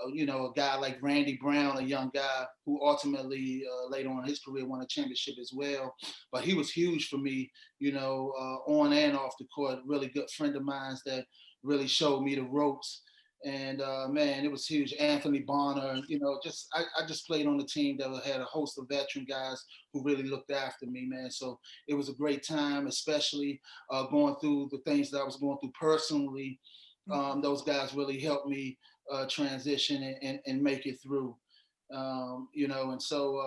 guy like Randy Brown, a young guy who ultimately later on in his career won a championship as well. But he was huge for me, on and off the court. Really good friend of mine that really showed me the ropes. And man, it was huge. Anthony Bonner, I just played on the team that had a host of veteran guys who really looked after me, man. So it was a great time, especially going through the things that I was going through personally. Those guys really helped me transition and make it through. And so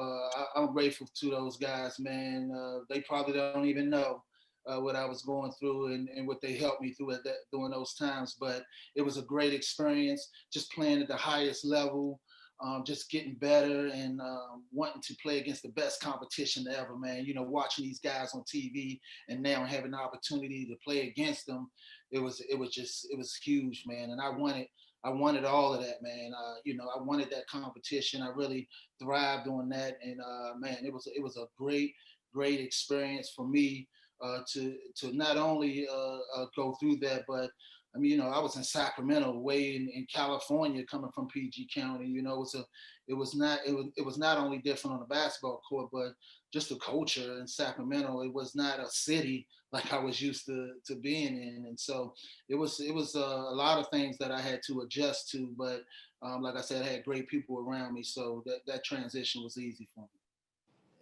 I'm grateful to those guys, man. They probably don't even know what I was going through and what they helped me through during those times. But it was a great experience, just playing at the highest level, just getting better and wanting to play against the best competition ever, man. Watching these guys on TV and now having the opportunity to play against them, it was huge, man. And I wanted all of that, man. I wanted that competition. I really thrived on that, and man, it was a great experience for me to not only go through that, but I mean, I was in Sacramento, way in California, coming from PG County. It was not only different on the basketball court, but just the culture in Sacramento. It was not a city like I was used to being in, and so it was a lot of things that I had to adjust to. But like I said, I had great people around me, so that transition was easy for me.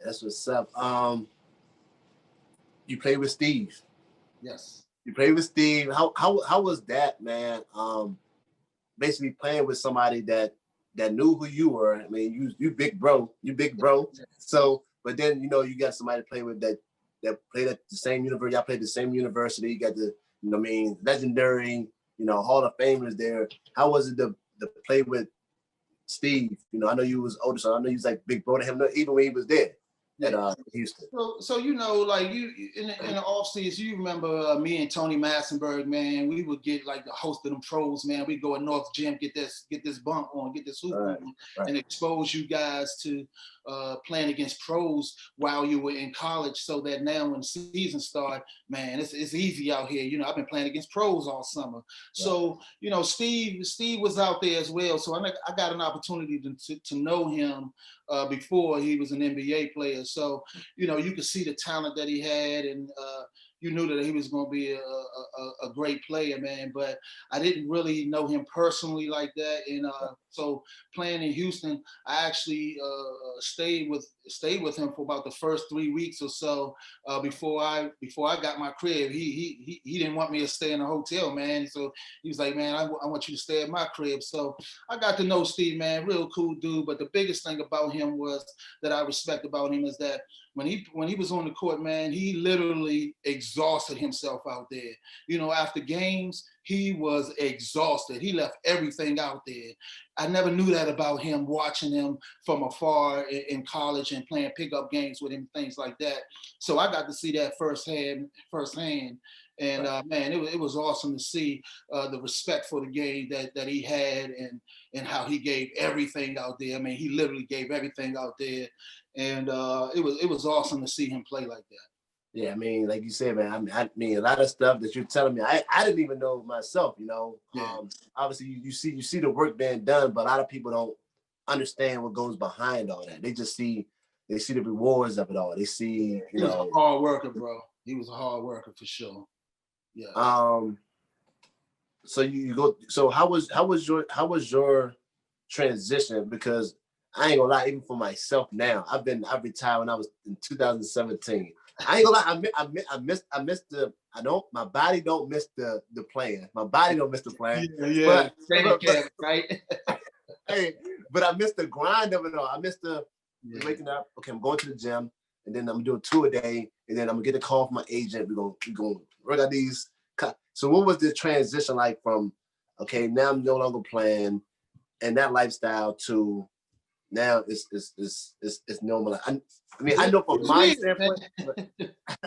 That's what's up. You played with Steve. Yes. You played with Steve. How was that, man? Basically playing with somebody that knew who you were. I mean, you big bro. So, but then you got somebody to play with that played at the same university. I played the same university. You got the legendary Hall of Famers there. How was it to play with Steve? I know you was older, so I know you was like big bro to him, even when he was there at Houston. So like you in the off season, you remember me and Tony Massenberg, man. We would get like the host of them pros, man. We go at North Gym, get this bump on, get this hoop on, and expose you guys to playing against pros while you were in college, so that now when the season started, man, it's easy out here. I've been playing against pros all summer. Right. So Steve was out there as well. So I got an opportunity to know him before he was an NBA player. So, you could see the talent that he had, and you knew that he was going to be a great player, man. But I didn't really know him personally like that. And so playing in Houston, I actually stayed with him for about the first 3 weeks or so before I got my crib. He didn't want me to stay in a hotel, man. So he was like, man, I want you to stay at my crib. So I got to know Steve, man, real cool dude. But the biggest thing about him was that I respect about him is that when he was on the court, man, he literally exhausted himself out there. After games, he was exhausted. He left everything out there. I never knew that about him, watching him from afar in college and playing pickup games with him, things like that. So I got to see that firsthand. And man, it was awesome to see the respect for the game that he had, and how he gave everything out there. I mean, he literally gave everything out there, and it was awesome to see him play like that. Yeah, I mean, like you said, man. I mean, a lot of stuff that you're telling me, I didn't even know myself. Yeah. Obviously, you see the work being done, but a lot of people don't understand what goes behind all that. They just see they see the rewards of it all. They see, he was a hard worker, bro. He was a hard worker for sure. Yeah. So you go. So how was your transition? Because I ain't gonna lie, even for myself now, I retired when I was in 2017. I ain't gonna lie, I missed the. My body don't miss the plan. My body don't miss the plan. Yeah. But right. Hey, but I missed the grind of it all. I missed the waking up. Okay, I'm going to the gym, and then I'm gonna do a 2 a day, and then I'm gonna get a call from my agent. We're gonna work out these. So what was the transition like from, okay, now I'm no longer playing, and that lifestyle to now it's normal. I mean, I know from my standpoint,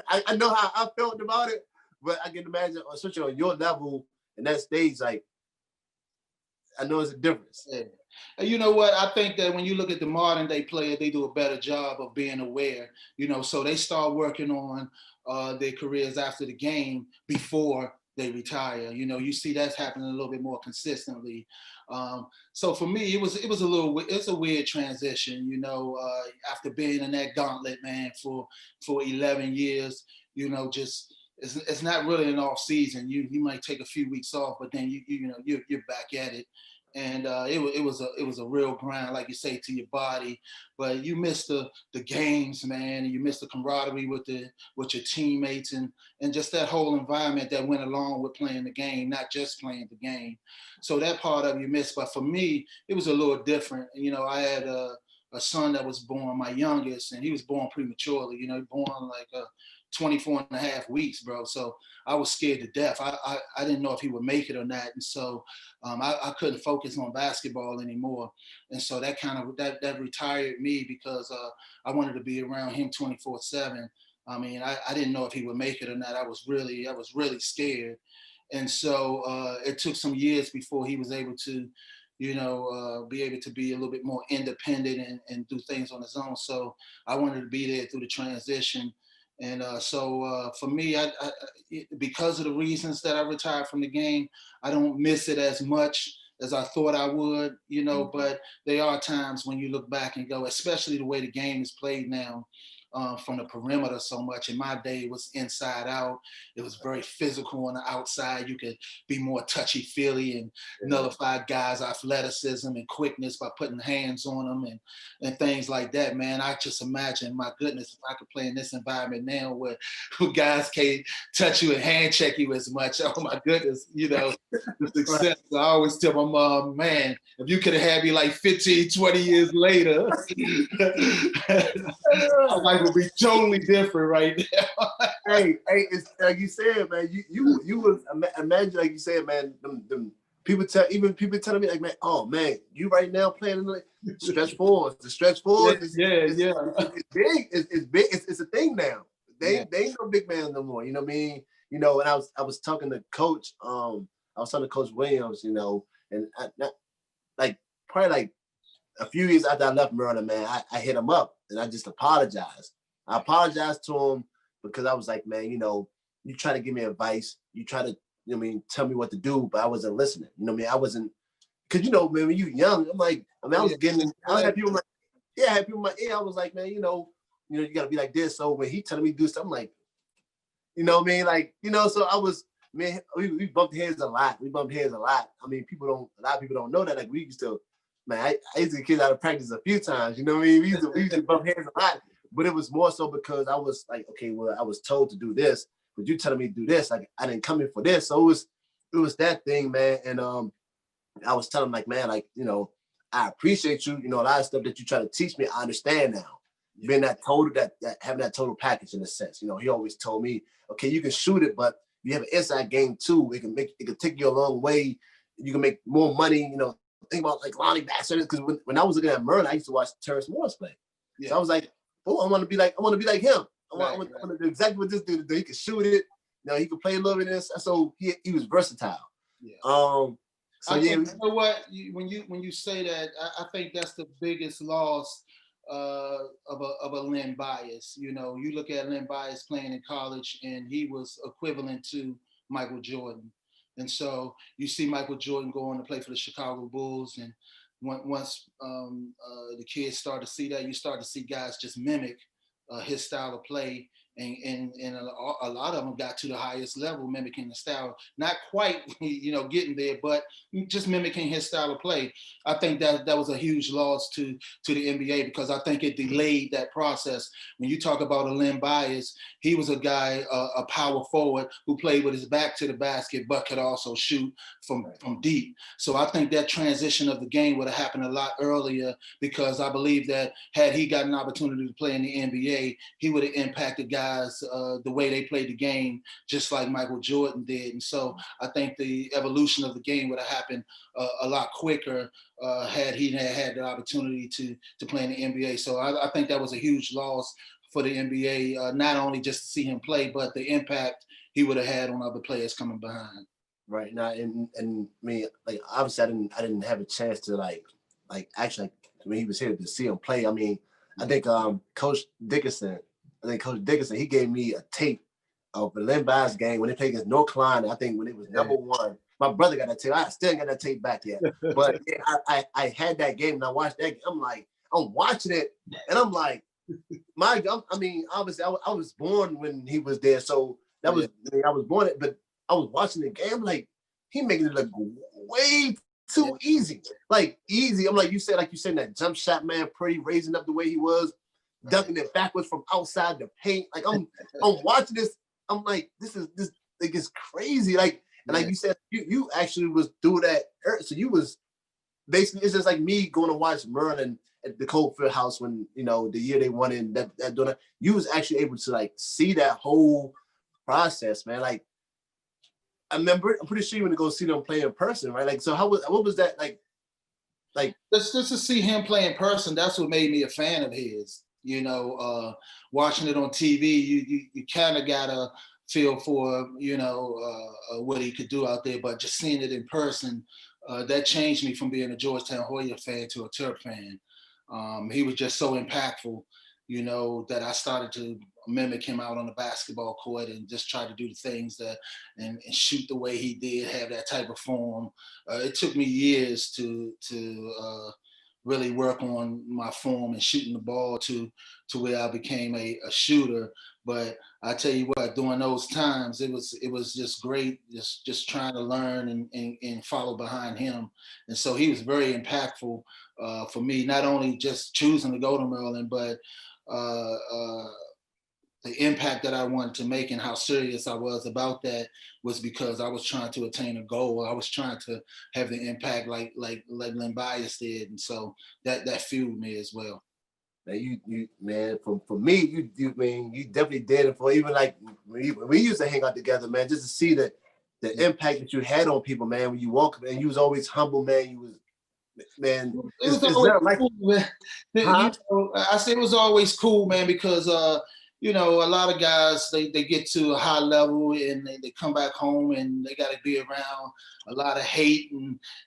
I know how I felt about it, but I can imagine, especially on your level and that stage, like, I know it's a difference. Yeah. You know what? I think that when you look at the modern day player, they do a better job of being aware, so they start working on their careers after the game before they retire. You see that's happening a little bit more consistently. So for me, it's a weird transition, after being in that gauntlet, man, for 11 years, just it's not really an off season. You might take a few weeks off, but then you're back at it. And it was a real grind, like you say, to your body. But you miss the games, man, and you miss the camaraderie with your teammates and just that whole environment that went along with playing the game, not just playing the game. So that part of you miss. But for me, it was a little different. I had a son that was born, my youngest, and he was born prematurely. Born like 24 and a half weeks, bro. So I was scared to death. I didn't know if he would make it or not. And so I couldn't focus on basketball anymore. And so that kind of, that retired me because I wanted to be around him 24/7. I mean, I didn't know if he would make it or not. I was really scared. And so it took some years before he was able to, be able to be a little bit more independent and do things on his own. So I wanted to be there through the transition. And so for me, because of the reasons that I retired from the game, I don't miss it as much as I thought I would, but there are times when you look back and go, especially the way the game is played now, from the perimeter so much. In my day, it was inside out. It was very physical on the outside. You could be more touchy-feely and nullify guys' athleticism and quickness by putting hands on them and things like that, man. I just imagine, my goodness, if I could play in this environment now where guys can't touch you and hand check you as much. Oh, my goodness, the success. I always tell my mom, man, if you could have had me like 15, 20 years later, my life would be totally different right now. hey, it's like you said, man. You was imagine, like you said, man. Them people telling me like, man, oh man, you right now playing in the stretch fours. The stretch fours, it's big. It's big. It's a thing now. They ain't no big man no more. You know what I mean? And I was talking to Coach. I was talking to Coach Williams. And probably like a few years after I left Maryland, man, I hit him up and I just apologized. I apologized to him because I was like, man, you try to give me advice. You try to, tell me what to do, but I wasn't listening. I wasn't, because, man, when you young, I had people in my ear. I was like, man, you got to be like this. So when he telling me to do something, like, you know what I mean? Like, so I was, man, we bumped heads a lot. I mean, a lot of people don't know that. Like, we used to, man, I used to get kids out of practice a few times. You know what I mean? We used to bump heads a lot. But it was more so because I was like, okay, well, I was told to do this, but you telling me to do this. Like, I didn't come in for this. So it was that thing, man. And I was telling him, like, man, like, I appreciate you. A lot of stuff that you try to teach me, I understand now. Being that total, that having that total package in a sense. He always told me, okay, you can shoot it, but you have an inside game too. It can take you a long way. You can make more money. Think about like Lonnie Baxter, because when I was looking at Merlin, I used to watch Terrence Morris play. Yeah. So I was like, oh, I want to be like him. I want to do exactly what this dude do. He can shoot it. He can play a little bit of this. So he was versatile. Yeah. You know what? When you say that, I think that's the biggest loss of a Len Bias. You look at Len Bias playing in college, and he was equivalent to Michael Jordan. And so you see Michael Jordan go on to play for the Chicago Bulls, and once the kids start to see that, you start to see guys just mimic his style of play, and a lot of them got to the highest level mimicking the style. Not quite, getting there, but just mimicking his style of play. I think that was a huge loss to the NBA, because I think it delayed that process. When you talk about a Len Bias, he was a guy, a power forward who played with his back to the basket, but could also shoot from deep. So I think that transition of the game would have happened a lot earlier, because I believe that had he got an opportunity to play in the NBA, he would have impacted guys the way they played the game, just like Michael Jordan did. And so I think the evolution of the game would have happened a lot quicker had he had the opportunity to play in the NBA. So I think that was a huge loss for the NBA, not only just to see him play, but the impact he would have had on other players coming behind. Right now, and me, like, obviously I didn't have a chance to like actually, when he was here, to see him play. I mean, I think Coach Dickinson, he gave me a tape of the Len Bias game when they played against North Carolina. I think when it was number one. My brother got that tape. I still ain't got that tape back yet. But yeah, I had that game and I watched that. I'm watching it and I'm like, I mean, obviously I was born when he was there, so that was I was born it, but I was watching the game like he making it look way too easy. Like easy. I'm like you said that jump shot, man, pretty raising up the way he was, dunking it backwards from outside the paint. Like I'm watching this. I'm like, this like it's crazy. Like, and like you said, you actually was doing that. So you was basically, it's just like me going to watch Merlin at the Coldfield House when, the year they won in that donut. You was actually able to like see that whole process, man. Like I'm pretty sure you want to go see them play in person, right? Like, so what was that like? Like just to see him play in person, that's what made me a fan of his. Watching it on TV, you kind of got a feel for what he could do out there, but just seeing it in person, that changed me from being a Georgetown Hoya fan to a Terp fan. He was just so impactful, that I started to mimic him out on the basketball court and just try to do the things and shoot the way he did, have that type of form. It took me years to really work on my form and shooting the ball to where I became a shooter. But I tell you what, during those times, it was just great, just trying to learn and follow behind him. And so he was very impactful for me, not only just choosing to go to Maryland, but the impact that I wanted to make and how serious I was about that was because I was trying to attain a goal. I was trying to have the impact like Len Bias did, and so that fueled me as well. Man, you man, for me, you definitely did it. For even like we used to hang out together, man, just to see the impact that you had on people, man. When you walk, man, you was always humble, man. You was, man. It was always cool, man. I say it was always cool, man, because a lot of guys they get to a high level and they come back home and they got to be around a lot of hate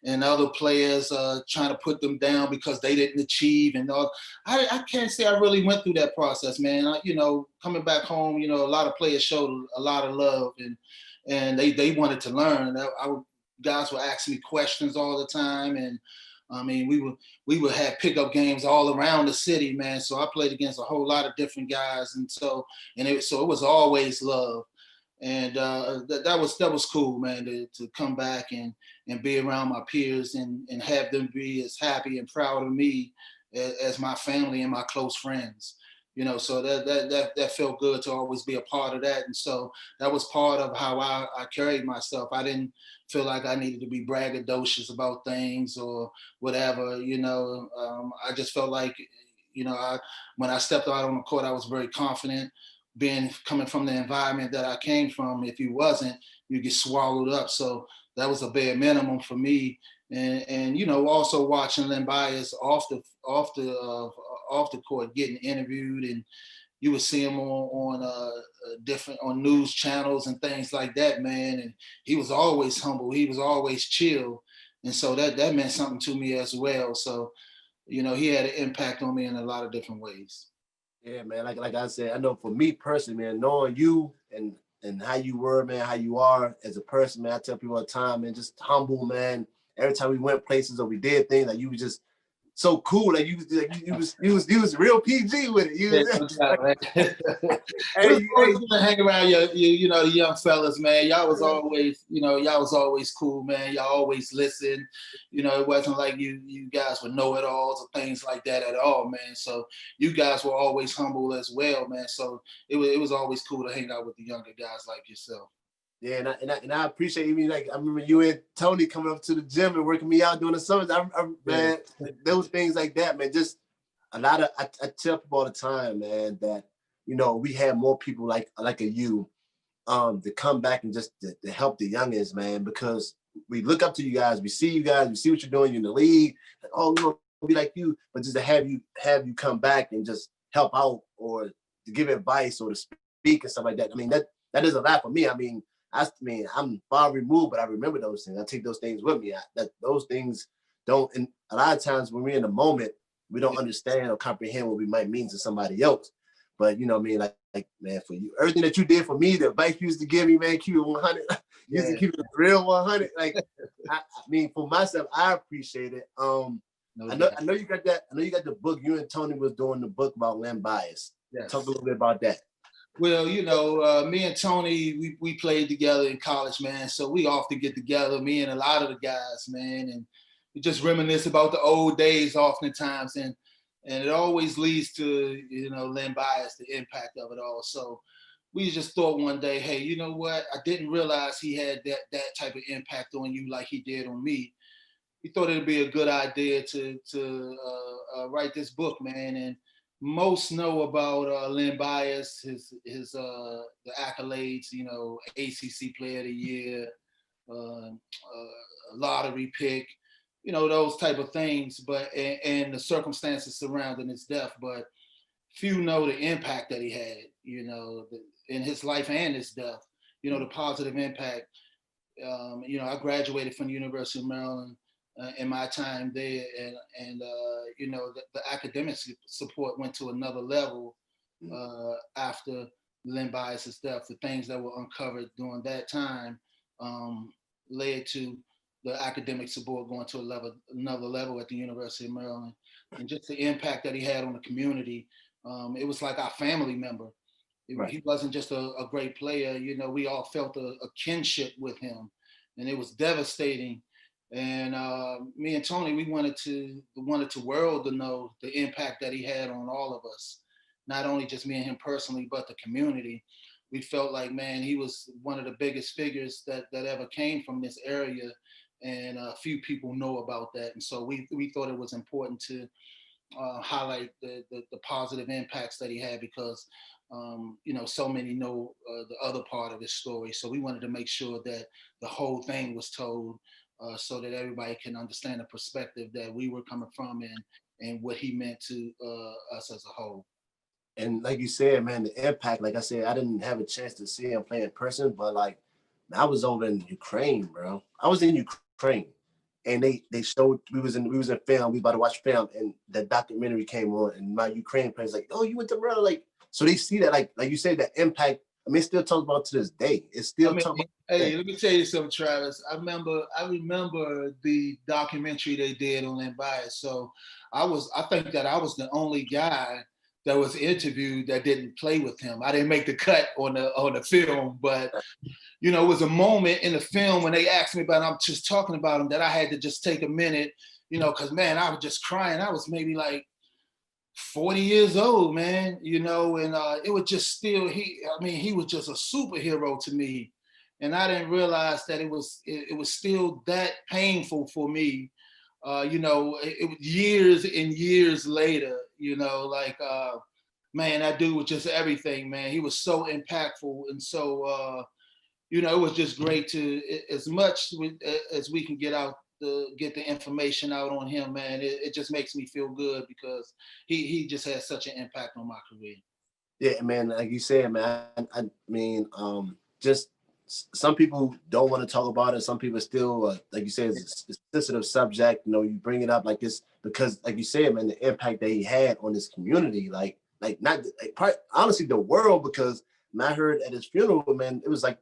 and other players trying to put them down because they didn't achieve and all. I can't say I really went through that process, man. Coming back home, a lot of players showed a lot of love and they wanted to learn. Guys were asking me questions all the time, and I mean, we would have pickup games all around the city, man. So I played against a whole lot of different guys, and it was always love, and that was cool, man, to come back and be around my peers and have them be as happy and proud of me as my family and my close friends. So that felt good to always be a part of that, and so that was part of how I carried myself. I didn't feel like I needed to be braggadocious about things or whatever. I just felt like, when I stepped out on the court, I was very confident. Coming from the environment that I came from, if you wasn't, you get swallowed up. So that was a bare minimum for me. And also watching Len Bias off the court getting interviewed, and you would see him on different news channels and things like that, man. And he was always humble. He was always chill, and so that meant something to me as well. So, he had an impact on me in a lot of different ways. Yeah, man. Like I said, I know for me personally, man, knowing you and how you were, man, how you are as a person, man. I tell people all the time, man, just humble, man. every time we went places or we did things, like you was just so cool. Like you was real PG with it. You Yeah, was, no doubt, man. It was hey, always good to hang around you know, the young fellas, man. Y'all was always, you know, y'all was always cool, man. Y'all always listen. You know, it wasn't like you guys were know-it-alls or things like that at all, man. So you guys were always humble as well, man. So it was always cool to hang out with the younger guys like yourself. yeah, and I appreciate even like I remember you and Tony coming up to the gym and working me out during the summers. Man, those things like that, man. Just a lot of I tell people all the time, man, that you know we have more people like you, to come back and just to help the youngins, man, because we look up to you guys, we see you guys, we see what you're doing, you're in the league, like, oh, we want to be like you, but just to have you come back and just help out or to give advice or to speak and stuff like that. I mean, that is a lot for me. I mean, I'm far removed, but I remember those things. I take those things with me. Those things don't, and a lot of times when we're in the moment, we don't understand or comprehend what we might mean to somebody else. But you know what I mean? Like man, for you, everything that you did for me, the advice you used to give me, man, keep it 100. You used to keep it real 100. Like, I mean, for myself, I appreciate it. I know you got that. I know you got the book. You and Tony was doing the book about Len Bias. Yes. Talk a little bit about that. Well, you know, me and Tony, we played together in college, man. So we often get together, me and a lot of the guys, man, and we just reminisce about the old days oftentimes. And it always leads to, you know, Len Bias, the impact of it all. So we just thought one day, hey, you know what? I didn't realize he had that type of impact on you like he did on me. We thought it'd be a good idea to write this book, man. And most know about Len Bias, his the accolades, you know, ACC Player of the Year, lottery pick, you know, those type of things, but and the circumstances surrounding his death. But few know the impact that he had, you know, in his life and his death. You know, the positive impact. You know, I graduated from the University of Maryland in my time there, and you know, the academic support went to another level after Len Bias's death. The things that were uncovered during that time led to the academic support going to another level at the University of Maryland, and just the impact that he had on the community. It was like our family member. Right. He wasn't just a great player. You know, we all felt a kinship with him, and it was devastating. And me and Tony, we wanted the world to know the impact that he had on all of us, not only just me and him personally, but the community. We felt like, man, he was one of the biggest figures that ever came from this area, and a few people know about that. And so we thought it was important to highlight the positive impacts that he had, because you know, so many know the other part of his story. So we wanted to make sure that the whole thing was told, so that everybody can understand the perspective that we were coming from, and what he meant to us as a whole. And like you said, man, the impact, like I said, I didn't have a chance to see him play in person, but like I was over in Ukraine, bro. I was in Ukraine, and they showed we was in film. We about to watch film, and the documentary came on, and my Ukraine players like, oh, you went to Maryland, like, so they see that, like you said, that impact. I mean, it's still talked about to this day. It's still talked about. Hey, let me tell you something, Travis. I remember the documentary they did on Len Bias. So I think that I was the only guy that was interviewed that didn't play with him. I didn't make the cut on the film, but you know, it was a moment in the film when they asked me about him, I'm just talking about him, that I had to just take a minute, you know, because man, I was just crying. I was maybe like 40 years old, man, you know, and it was just still, he was just a superhero to me. And I didn't realize that it was still that painful for me. You know, it was years and years later, you know, like, man, that dude was just everything, man. He was so impactful. And so, you know, it was just great to, as much as we can get the information out on him, man. It just makes me feel good, because he just had such an impact on my career. Yeah, man, like you said, man, I mean, just some people don't want to talk about it. Some people still, like you said, it's a sensitive subject. You know, you bring it up like this because, like you said, man, the impact that he had on this community, like not like, honestly the world. Because when I heard at his funeral, man, it was like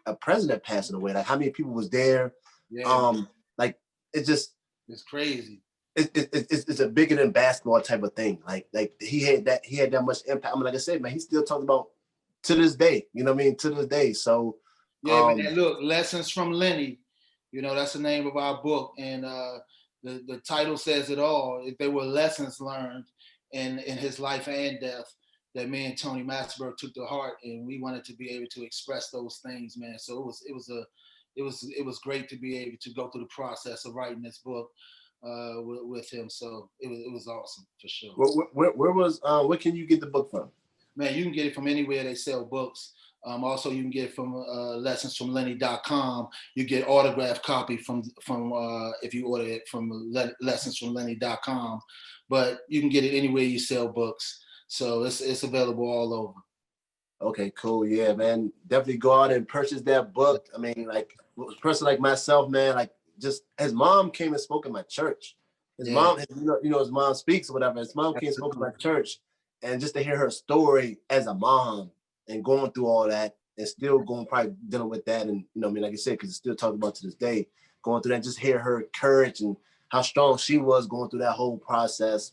a president passing away. Like how many people was there? Yeah. Like it's just it's crazy. It's a bigger than basketball type of thing. Like he had that much impact. I mean, like I said, man, he still talks about to this day. You know what I mean? To this day. So yeah, man. Look, Lessons from Lenny. You know, that's the name of our book, and the title says it all. If there were lessons learned in his life and death that me and Tony Massenburg took to heart, and we wanted to be able to express those things, man. So it was great to be able to go through the process of writing this book with him. So it was awesome for sure. Where can you get the book from? Man, you can get it from anywhere they sell books. Also, you can get it from lessonsfromlenny.com. You get autographed copy from if you order it from lessonsfromlenny.com. But you can get it anywhere you sell books. So it's available all over. Okay, cool. Yeah, man. Definitely go out and purchase that book. I mean, like a person like myself, man, like just his mom came and spoke at my church. His mom, his mom speaks or whatever. His mom came and spoke at my church. And just to hear her story as a mom and going through all that and still going probably dealing with that. And, you know, I mean, like I said, because it's still talked about to this day, going through that, just hear her courage and how strong she was going through that whole process.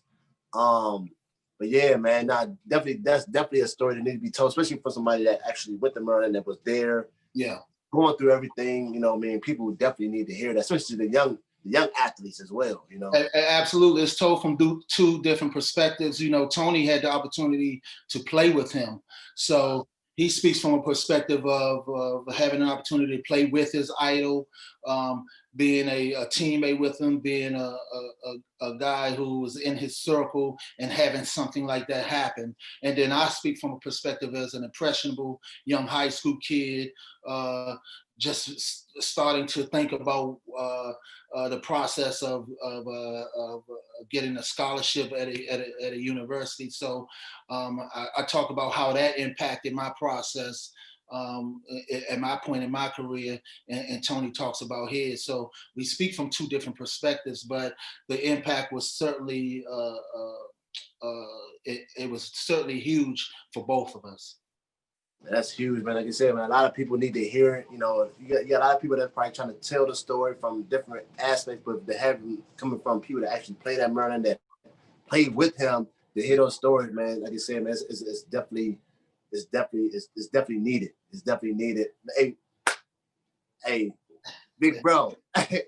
But yeah, man, that's definitely a story that needs to be told, especially for somebody that actually went to Maryland, that was there. Yeah. Going through everything, you know, I mean, people definitely need to hear that, especially the young athletes as well, you know. Absolutely. It's told from two different perspectives. You know, Tony had the opportunity to play with him. So he speaks from a perspective of having an opportunity to play with his idol, being a teammate with him, being a guy who was in his circle and having something like that happen. And then I speak from a perspective as an impressionable young high school kid, just starting to think about the process of getting a scholarship at a university. So I talk about how that impacted my process at my point in my career, and Tony talks about his. So we speak from two different perspectives, but the impact was certainly it was certainly huge for both of us. That's huge, man. Like I said, man, a lot of people need to hear it. You know, you got a lot of people that's probably trying to tell the story from different aspects, but they haven't coming from people that actually played at Maryland, that played with him, to hear those stories, man. Like I said, man, it's definitely needed. It's definitely needed. Hey, big bro. I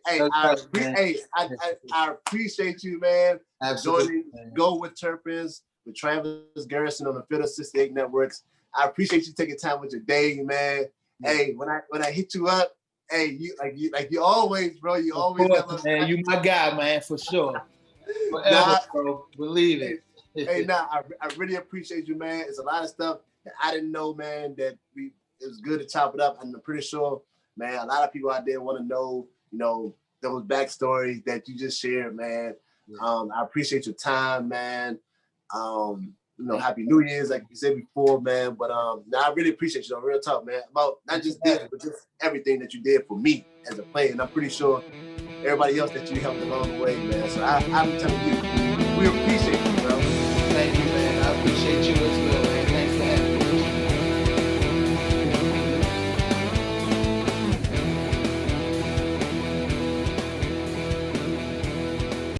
appreciate you, man. Absolutely. Joining Go with Terrapins with Travis Garrison on the Fiddle 68 Networks. I appreciate you taking time with your day, man. Yeah. Hey, when I hit you up, hey, you always, bro. You always, course, man. You my guy, man, for sure. Forever, bro. Believe it. I really appreciate you, man. It's a lot of stuff that I didn't know, man. It was good to chop it up, and I'm pretty sure, man, a lot of people out there want to know, you know, those backstories that you just shared, man. Yeah. I appreciate your time, man. You know, Happy New Year's, like you said before, man. But I really appreciate you, real talk, man, about not just this, but just everything that you did for me as a player. And I'm pretty sure everybody else that you helped along the way, man. So I'm telling you, we appreciate you, bro. Thank you, man. I appreciate you as well.